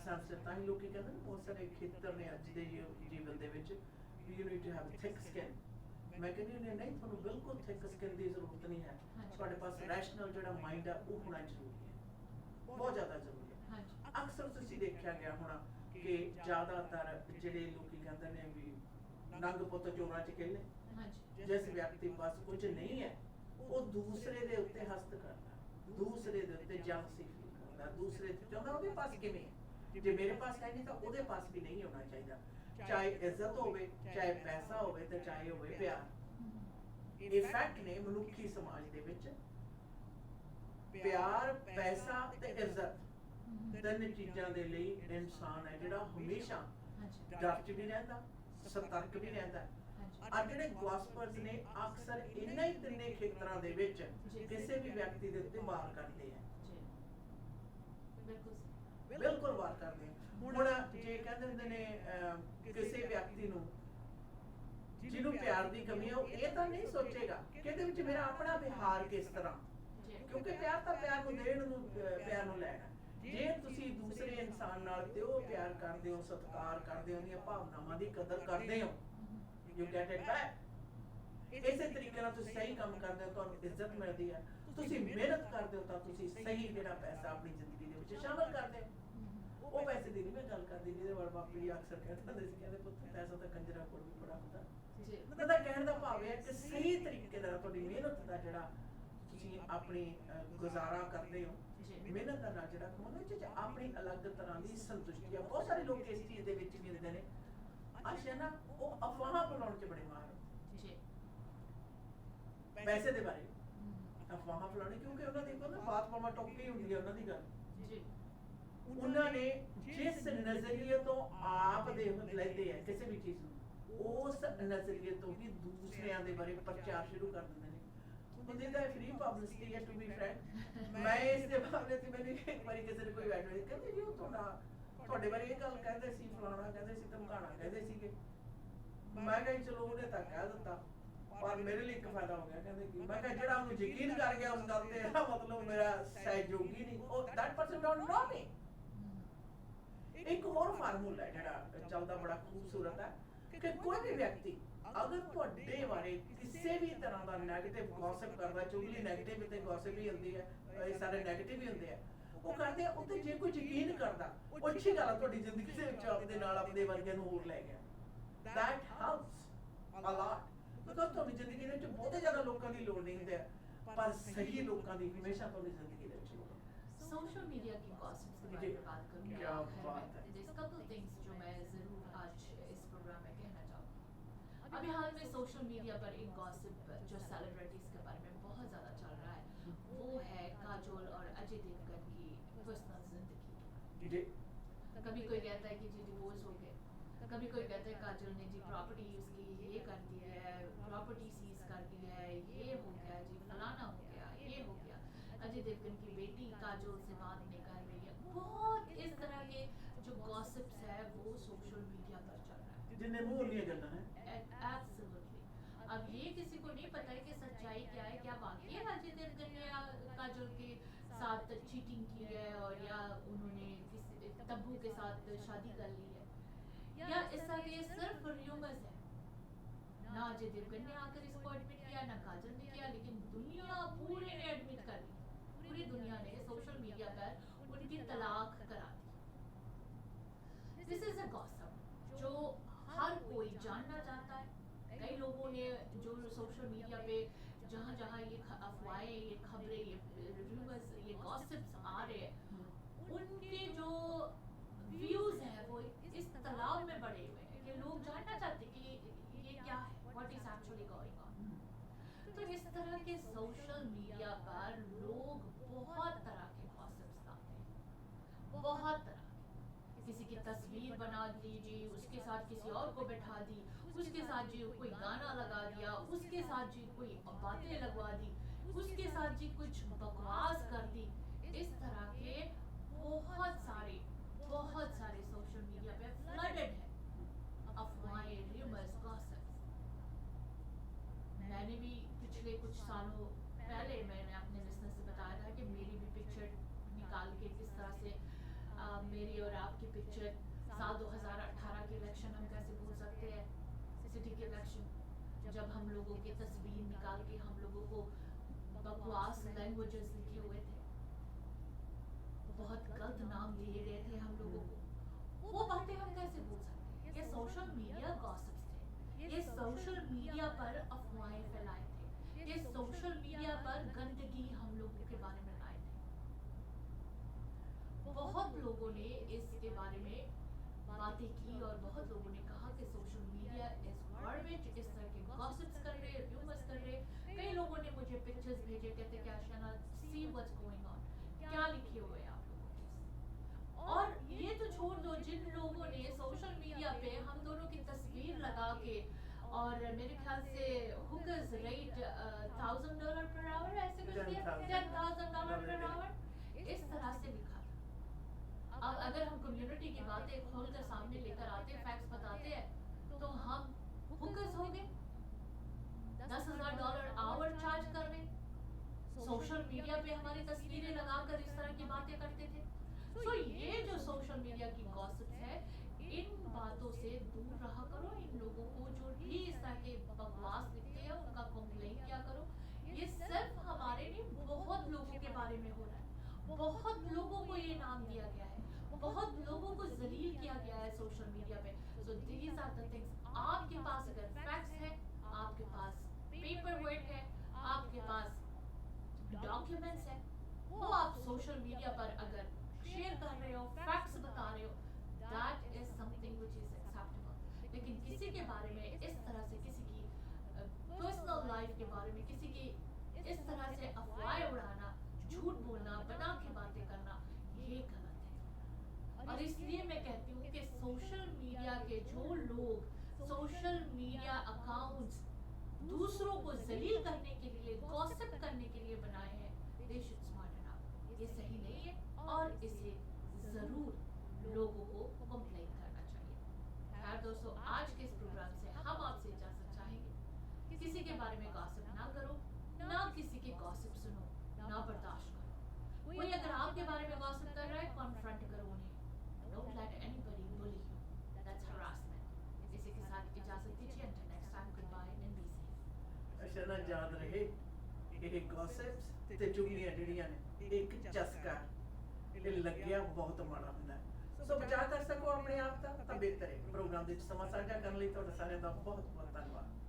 ਸੈਂਸਿਟਿਵ ਤਾਂ ਹੀ ਲੋਕੀ ਕਹਿੰਦੇ ਨੇ ਬਹੁਤ ਸਾਰੇ ਖੇਤਰ ਨੇ ਅੱਜ ਦੇ ਜੀਵਨ ਦੇ ਵਿੱਚ ਵੀ you need to have thick skin. ਮੈਂ ਕਹਿੰਦੀ ਨਹੀਂ, ਤੁਹਾਨੂੰ ਬਿਲਕੁਲ ਥਿਕ ਸਕਿਨ ਦੀ ਜ਼ਰੂਰਤ ਨਹੀਂ ਹੈ। ਤੁਹਾਡੇ ਪਾਸ ਰੈਸ਼ਨਲ ਜਿਹੜਾ ਮਾਈਂਡ ਹੈ ਉਹ ਹੋਣਾ ਜ਼ਰੂਰੀ ਹੈ, ਬਹੁਤ ਜ਼ਿਆਦਾ ਜ਼ਰੂਰੀ ਹੈ। ਅਕਸਰ ਤੁਸੀਂ ਦੇਖਿਆ ਗਿਆ ਹੋਣਾ ਕਿ ਜ਼ਿਆਦਾਤਰ ਜਿਹੜੇ ਲੋਕੀ ਕਹਿੰਦੇ ਨੇ ਵੀ ਨੰਗ ਪੁੱਤ ਚੋਰਾਂ ਚ ਖੇਲੇ, ਜਿਸ ਵਿਅਕਤੀ ਪਾਸ ਕੁਝ ਨਹੀਂ ਹੈ ਉਹ ਦੂਸਰੇ ਦੇ ਉੱਤੇ ਹਸਤ ਕਰਦਾ, ਦੂਸਰੇ ਦੇ ਉੱਤੇ ਜਲਸੀ ਫੀਲ ਕਰਦਾ, ਦੂਸਰੇ ਤੇ ਚਾਹੁੰਦਾ ਉਹਦੇ ਪਾਸ ਕਿਵੇਂ ਹੈ, ਜੇ ਮੇਰੇ ਪਾਸ ਹੈ ਨਹੀਂ ਤਾਂ ਉਹਦੇ ਪਾਸ ਵੀ ਨਹੀਂ ਹੋਣਾ ਚਾਹੀਦਾ। ਚਾਹੇ ਇੱਜ਼ਤ ਹੋਵੇ, ਚਾਹੇ ਪੈਸਾ ਹੋਵੇ ਤੇ ਚਾਹੇ ਹੋਵੇ ਪਿਆਰ। ਇਹ ਫੈਕਟ ਨੇ ਮਨੁੱਖੀ ਸਮਾਜ ਦੇ ਵਿੱਚ ਪਿਆਰ, ਪੈਸਾ ਤੇ ਇੱਜ਼ਤ ਤਿੰਨ ਚੀਜ਼ਾਂ ਦੇ ਲਈ ਇਨਸਾਨ ਹੈ ਜਿਹੜਾ ਹਮੇਸ਼ਾ ਡਰ 'ਚ ਵੀ ਰਹਿੰਦਾ, ਸਤਰਕ ਵੀ ਰਹਿੰਦਾ। ਆ ਜਿਹੜੇ ਗੌਸਪਰਸ ਨੇ ਅਕਸਰ ਇਹਨਾਂ ਹੀ ਤਿੰਨੇ ਖੇਤਰਾਂ ਦੇ ਵਿੱਚ ਕਿਸੇ ਵੀ ਵਿਅਕਤੀ ਦੇ ਉੱਤੇ ਵਾਰ ਕਰਦੇ ਆ, ਬਿਲਕੁਲ ਵਾਰ ਕਰਦੇ ਆ। ਹੁਣ ਜੇ ਕਹਿੰਦੇ ਹੁੰਦੇ ਨੇ ਕਿਸੇ ਵਿਅਕਤੀ ਨੂੰ ਜਿਹਨੂੰ ਪਿਆਰ ਦੀ ਕਮੀ ਹੈ ਉਹ ਇਹ ਤਾਂ ਨਹੀਂ ਸੋਚੇਗਾ ਕਿ ਇਹਦੇ ਵਿੱਚ ਮੇਰਾ ਆਪਣਾ ਵਿਹਾਰ ਕਿਸ ਤਰ੍ਹਾਂ, ਕਿਉਂਕਿ ਪਿਆਰ ਤਾਂ ਪਿਆਰ ਨੂੰ ਦੇਣ ਨੂੰ, ਪਿਆਰ ਨੂੰ ਲੈਣਾ। ਜੇ ਤੁਸੀਂ ਦੂਸਰੇ ਇਨਸਾਨ ਨਾਲ ਤੇ ਉਹ ਪਿਆਰ ਕਰਦੇ ਹੋ, ਸਤਿਕਾਰ ਕਰਦੇ ਹੋ, ਉਹਦੀਆਂ ਭਾਵਨਾਵਾਂ ਦੀ ਕਦਰ ਕਰਦੇ ਹੋ, ਯੂ ਗੈਟ ਇਟ ਬੈਕ। ਇਸੇ ਤਰੀਕੇ ਨਾਲ ਤੁਸੀਂ ਸਹੀ ਕੰਮ ਕਰਦੇ ਹੋ, ਤੁਹਾਨੂੰ ਇੱਜ਼ਤ ਮਿਲਦੀ ਹੈ। ਤੁਸੀਂ ਮਿਹਨਤ ਕਰਦੇ ਹੋ ਤਾਂ ਤੁਸੀਂ ਸਹੀ ਜਿਹੜਾ ਪੈਸਾ ਆਪਣੀ ਜ਼ਿੰਦਗੀ ਦੇ ਵਿੱਚ ਸ਼ਾਮਲ ਕਰਦੇ ਹੋ। ਉਹ ਪੈਸੇ ਦੀ ਨਹੀਂ ਮੈਂ ਗੱਲ ਕਰਦੀ ਜਿਹਦੇ ਵਾਰ ਬਾਪੂ ਜੀ ਅਕਸਰ ਕਹਿੰਦੇ ਹੁੰਦੇ ਸੀ, ਕਹਿੰਦੇ ਪੁੱਤ ਪੈਸਾ ਤਾਂ ਕੰਜਰਾ ਕੋਲ ਵੀ ਬੜਾ ਹੁੰਦਾ। ਉਹਨਾਂ ਦਾ ਕਹਿਣ ਦਾ ਭਾਵ ਹੈ ਕਿ ਸਹੀ ਤਰੀਕੇ ਨਾਲ ਤੁਹਾਡੀ ਮਿਹਨਤ ਦਾ ਜਿਹੜਾ ਤੁਸੀਂ ਆਪਣੀ ਗੁਜ਼ਾਰਾ ਕਰਦੇ ਹੋ, ਮਿਹਨਤ ਦਾ ਨਾਲ ਜਿਹੜਾ ਕਮਾਉਂਦੇ ਹੋ, ਆਪਣੀ ਅਲੱਗ ਤਰ੍ਹਾਂ ਦੀ ਸੰਤੁਸ਼ਟੀ ਹੈ। ਬਹੁਤ ਸਾਰੇ ਲੋਕ ਇਸ ਚੀਜ਼ ਦੇ ਵਿੱਚ ਵੀ ਹੁੰਦੇ ਨੇ ਆਸ਼ਾ ਨਾ, ਉਹ ਅਫਵਾਹਾਂ ਬਣਾਉਣ 'ਚ ਬੜੇ ਮਾਹਰ ਪੈਸੇ ਦੇ ਬਾਰੇ ਅਫਵਾਹਾਂ ਫਲਾਣੇ, ਕਿਉਂਕਿ ਉਹਨਾਂ ਦੀ ਨਾ ਬਾਤ ਪਾਵਾਂ ਟੋਪੀ ਹੁੰਦੀ ਹੈ ਉਹਨਾਂ ਦੀ ਗੱਲ। जी ਉਹਨਾਂ ਨੇ ਜਿਸ ਨਜ਼ਰੀਏ ਤੋਂ ਆਪ ਦੇ ਲੈਂਦੇ ਆ ਕਿਸੇ ਵੀ ਚੀਜ਼ ਨੂੰ, ਉਸ ਨਜ਼ਰੀਏ ਤੋਂ ਹੀ ਦੂਸਰਿਆਂ ਦੇ ਬਾਰੇ ਪ੍ਰਚਾਰ ਸ਼ੁਰੂ ਕਰ ਦਿੰਦੇ ਨੇ। ਹੁੰਦੀ ਤਾਂ ਫ੍ਰੀ ਪਬਲਿਸਿਟੀ ਹੈ, ਟੂ ਬੀ ਫਰੈਂਕ। ਮੈਂ ਇਸ ਦੇ ਬਾਰੇ ਤੇ ਮੈਨੂੰ ਇੱਕ ਵਾਰੀ ਕਿਸੇ ਨੇ ਕੋਈ ਐਡਵਾਈਸ ਕਹਿੰਦੇ ਜੀ ਉਹ ਤੁਹਾਡੇ ਬਾਰੇ ਇਹ ਗੱਲ ਕਹਿੰਦੇ ਸੀ, ਫਲਾਣਾ ਕਹਿੰਦੇ ਸੀ, ਧਮਕਾਣਾ ਕਹਿੰਦੇ ਸੀਗੇ। ਮੈਂ ਕਿਹਾ ਚਲੋ ਉਹਨੇ ਤਾਂ ਕਹਿ ਦਿੱਤਾ, ਪਰ ਮੇਰੇ ਲਈ ਇੱਕ ਫਾਇਦਾ ਹੋ ਗਿਆ। ਕਹਿੰਦੇ ਕਿ ਮੈਂ ਕਿਹਾ ਜਿਹੜਾ ਉਹਨੂੰ ਯਕੀਨ ਕਰ ਗਿਆ ਉਸ ਗੱਲ ਤੇ, ਇਹਦਾ ਮਤਲਬ ਮੇਰਾ ਸਹਿਯੋਗੀ ਨਹੀਂ, ਉਹ that person don't know me। ਇੱਕ ਹੋਰ ਫਾਰਮੂਲਾ ਹੈ ਜਿਹੜਾ ਚੱਲਦਾ ਬੜਾ ਖੂਬਸੂਰਤ ਹੈ ਕਿ ਕੋਈ ਵੀ ਵਿਅਕਤੀ ਅਗਰ ਤੁਹਾਡੇ ਬਾਰੇ ਕਿਸੇ ਵੀ ਤਰ੍ਹਾਂ ਦਾ ਨੈਗੇਟਿਵ ਗੌਸਿਪ ਕਰਦਾ, ਚੁਗਲੀ ਨੈਗੇਟਿਵ ਤੇ ਗੌਸਿਪ ਹੀ ਹੁੰਦੀ ਹੈ, ਇਹ ਸਾਰੇ ਨੈਗੇਟਿਵ ਹੀ ਹੁੰਦੇ ਆ, ਉਹ ਕਰਦੇ ਆ ਉੱਤੇ ਜੇ ਕੋਈ ਯਕੀਨ ਕਰਦਾ, ਉਹ ਅੱਛੀ ਗੱਲ ਆ ਤੁਹਾਡੀ ਜ਼ਿੰਦਗੀ ਦੇ ਵਿੱਚ ਆਪਣੇ ਨਾਲ ਆਪਣੇ ਵਰਗਿਆਂ ਨੂੰ ਹੋਰ ਲੈ ਗਿਆ। that helps a lot because ਤੁਹਾਡੀ ਜ਼ਿੰਦਗੀ ਦੇ ਵਿੱਚ ਬਹੁਤੇ ਜ਼ਿਆਦਾ ਲੋਕਾਂ ਦੀ ਲੋੜ ਨਹੀਂ ਹੁੰਦੀ, ਪਰ ਸਹੀ ਲੋਕਾਂ ਦੀ ਹਮੇਸ਼ਾ ਤੁਹਾਡੀ ਜ਼ਿੰਦਗੀ ਦੇ ਵਿੱਚ ਲੋੜ ਹੈ। सोशल मीडिया की गॉसिप्स के बारे में बात करूंगी। क्या बात है। There's couple things जो मैं जरूर आज इस प्रोग्राम में कहना चाहूँगी। अभी हाल में सोशल मीडिया पर एक गॉसिप जो सेलिब्रिटीज के बारे में बहुत ज़्यादा चल रहा है, वो है काजोल और अजय देवगन की पर्सनल जिंदगी। जी कभी कोई कहता है कि जी डिवोर्स हो गए, कभी कोई कहता है काजोल ने जी प्रॉपर्टी उसकी ये कर दी है, प्रॉपर्टी सीज कर दी है, ये हो गया जी, फलाना हो गया, ये हो गया। अजय देवगन की बेटी काजोल से बात नहीं कर रही है। बहुत इस तरह के जो गॉसिप्स है वो सोशल मीडिया पर चल रहा है। जिन्हें मुंह लिए जाना है। Absolutely। अब ये किसी को नहीं पता है कि सच्चाई क्या है, क्या वाकई अजय देवगन ने काजोल के साथ चीटिंग की है और या उन्होंने किसी तब्बू के साथ शादी कर ली है, या ऐसा ये सिर्फ र्यूमर्स है। ना अजय देवगन ने आकर इसको एडमिट किया, ना काजल ने किया, लेकिन दुनिया पूरे ने एडमिट कर दी। पूरी दुनिया ने सोशल मीडिया पर उनकी तलाक करा दी। दिस इज अ गॉसिप जो हर कोई जानना चाहता है। कई लोगों ने जो सोशल मीडिया पे जहाँ जहाँ ये अफवाहें, ये खबरें, ये रूमर्स, ये गॉसिप्स आ रहे हैं, उनके जो व्यूज हैं वो इस तालाब में बढ़े हुए हैं कि लोग जानना चाहते हैं कि ये क्या है, what is actually going on. तो इस तरह के सोशल मीडिया पर लोग बहुत तरह के गॉसिप्स लाते हैं, बहुत तरह के। किसी की तस्वीर बना दी जी, उसके साथ किसी और को बैठा दी, उसके साथ जी कोई गाना लगा दिया, उसके साथ जी कोई बातें लगवा दी, उसके साथ जी कुछ बकवास कर दी। इस तरह के बहुत सारे सोशल मीडिया पे फ्लडेड है अफवाहें, रूमर्स, गॉसिप्स। मैंने भी पिछले कुछ सालों पहले मैंने अपने लिसनर से बताया था कि मेरी भी पिक्चर निकाल के किस तरह से मेरी और आपकी पिक्चर साल 2018 के इलेक्शन हम कैसे भूल सकते हैं, सिटी के इलेक्शन, जब हम लोगों की तस्वीर निकाल के हम लोगों को बकवास लैंग्वेजेस लिखे हुए थे, बहुत गलत नाम दिए गए थे हम लोगों को। वो बातें हम कैसे भूल सकते हैं? ये सोशल मीडिया गॉसिप्स थे, ये सोशल मीडिया पर अफवाहें फैलाए थे, ये सोशल मीडिया पर गंदगी हम लोगों के बारे में लाए थे। बहुत लोगों ने इसके बारे में बातें की और बहुत लोगों ने कहा कि सोशल मीडिया इज गार्बेज, इस तरह के गॉसिप्स कर रहे, रूमर्स कर रहे। कई लोगों ने मुझे पिक्चर्स भेजे, कहते कि आशियाना सी व्हाट्स गोइंग ऑन, क्या लिखे हुए हैं आप लोगों के। और ये तो छोड़ दो, जिन लोगों ने सोशल मीडिया पे हम दोनों की तस्वीर लगा के और मेरे ख्याल से हुकर्स रेट $1,000 पर आवर ऐसे कुछ दिया, $10,000 पर आवर, इस तरह से लिखा था। अब अगर हम कम्युनिटी की बातें खोलकर सामने लेकर आते हैं, फैक्ट्स बताते हैं, तो हम हुकर्स हो गए, $10,000 आवर चार्ज कर रहे, सोशल मीडिया पे हमारी तस्वीरें लगाकर इस तरह की बातें करते थे। तो ये जो सोशल मीडिया की गॉसिप्स है, इन बातों से दूर रहा करो। इन लोगों को जो भी इस तरह के बकवास लिखते हैं उनका कंप्लेंट किया करो। ये सिर्फ हमारे नहीं, बहुत लोगों के बारे में हो रहा है, बहुत लोगों को ये नाम दिया गया है, बहुत लोगों को जलील किया गया है सोशल मीडिया पे। So these are the things. आपके पास अगर फैक्ट्स है, आपके पास पेपर वर्क है, आपके पास डॉक्यूमेंट्स है, वो आप सोशल मीडिया पर अगर शेयर कर रहे हो, फैक्ट्स बता रहे हो, that is something which is acceptable. लेकिन किसी के बारे में इस तरह से, किसी की पर्सनल लाइफ के बारे में, किसी की और इसलिए मैं कहती हूँ कि सोशल मीडिया के जो लोग सोशल मीडिया अकाउंट्स दूसरों को जलील करने के लिए, गॉसिप करने के लिए बनाए हैं, दे शुड स्मार्टन अप। ये सही नहीं है और इसे जरूर लोगों को कंप्लेन करना चाहिए। खैर दोस्तों, आज के इस प्रोग्राम से हम आपसे इजाजत चाहेंगे। किसी के बारे में गॉसिप ना करो, ना किसी के गॉसिप सुनो, ना बर्दाश्त करो। कोई अगर आपके बारे में गॉसिप कर रहा है, कॉन्फ्रंट करो उन्हें। Don't let anybody bully you, that's harassment. इसी के साथ इजाजत दीजिए, until next time, goodbye and be safe। ਅੱਛਾ ਨਾ ਯਾਦ ਰਹੇ ਇਹ ਗੌਸਿਪਸ ਤੇ ਚੁਗਲੀਆਂ ਜਿਹੜੀਆਂ ਨੇ ਇੱਕ ਚਸਕਾ ਇਹ ਲੱਗਿਆ ਬਹੁਤ ਮਾੜਾ ਹੁੰਦਾ ਹੈ। ਸੋ ਬਚਾ ਕਰ ਸਕੋ ਆਪਣੇ ਆਪ ਦਾ ਤਾਂ ਬਿਹਤਰ ਹੈ। ਪ੍ਰੋਗਰਾਮ ਦੇ ਵਿੱਚ ਸਮਾਂ ਸਾਂਝਾ ਕਰਨ ਲਈ ਤੁਹਾਡਾ ਸਾਰਿਆਂ ਦਾ ਬਹੁਤ ਬਹੁਤ ਧੰਨਵਾਦ।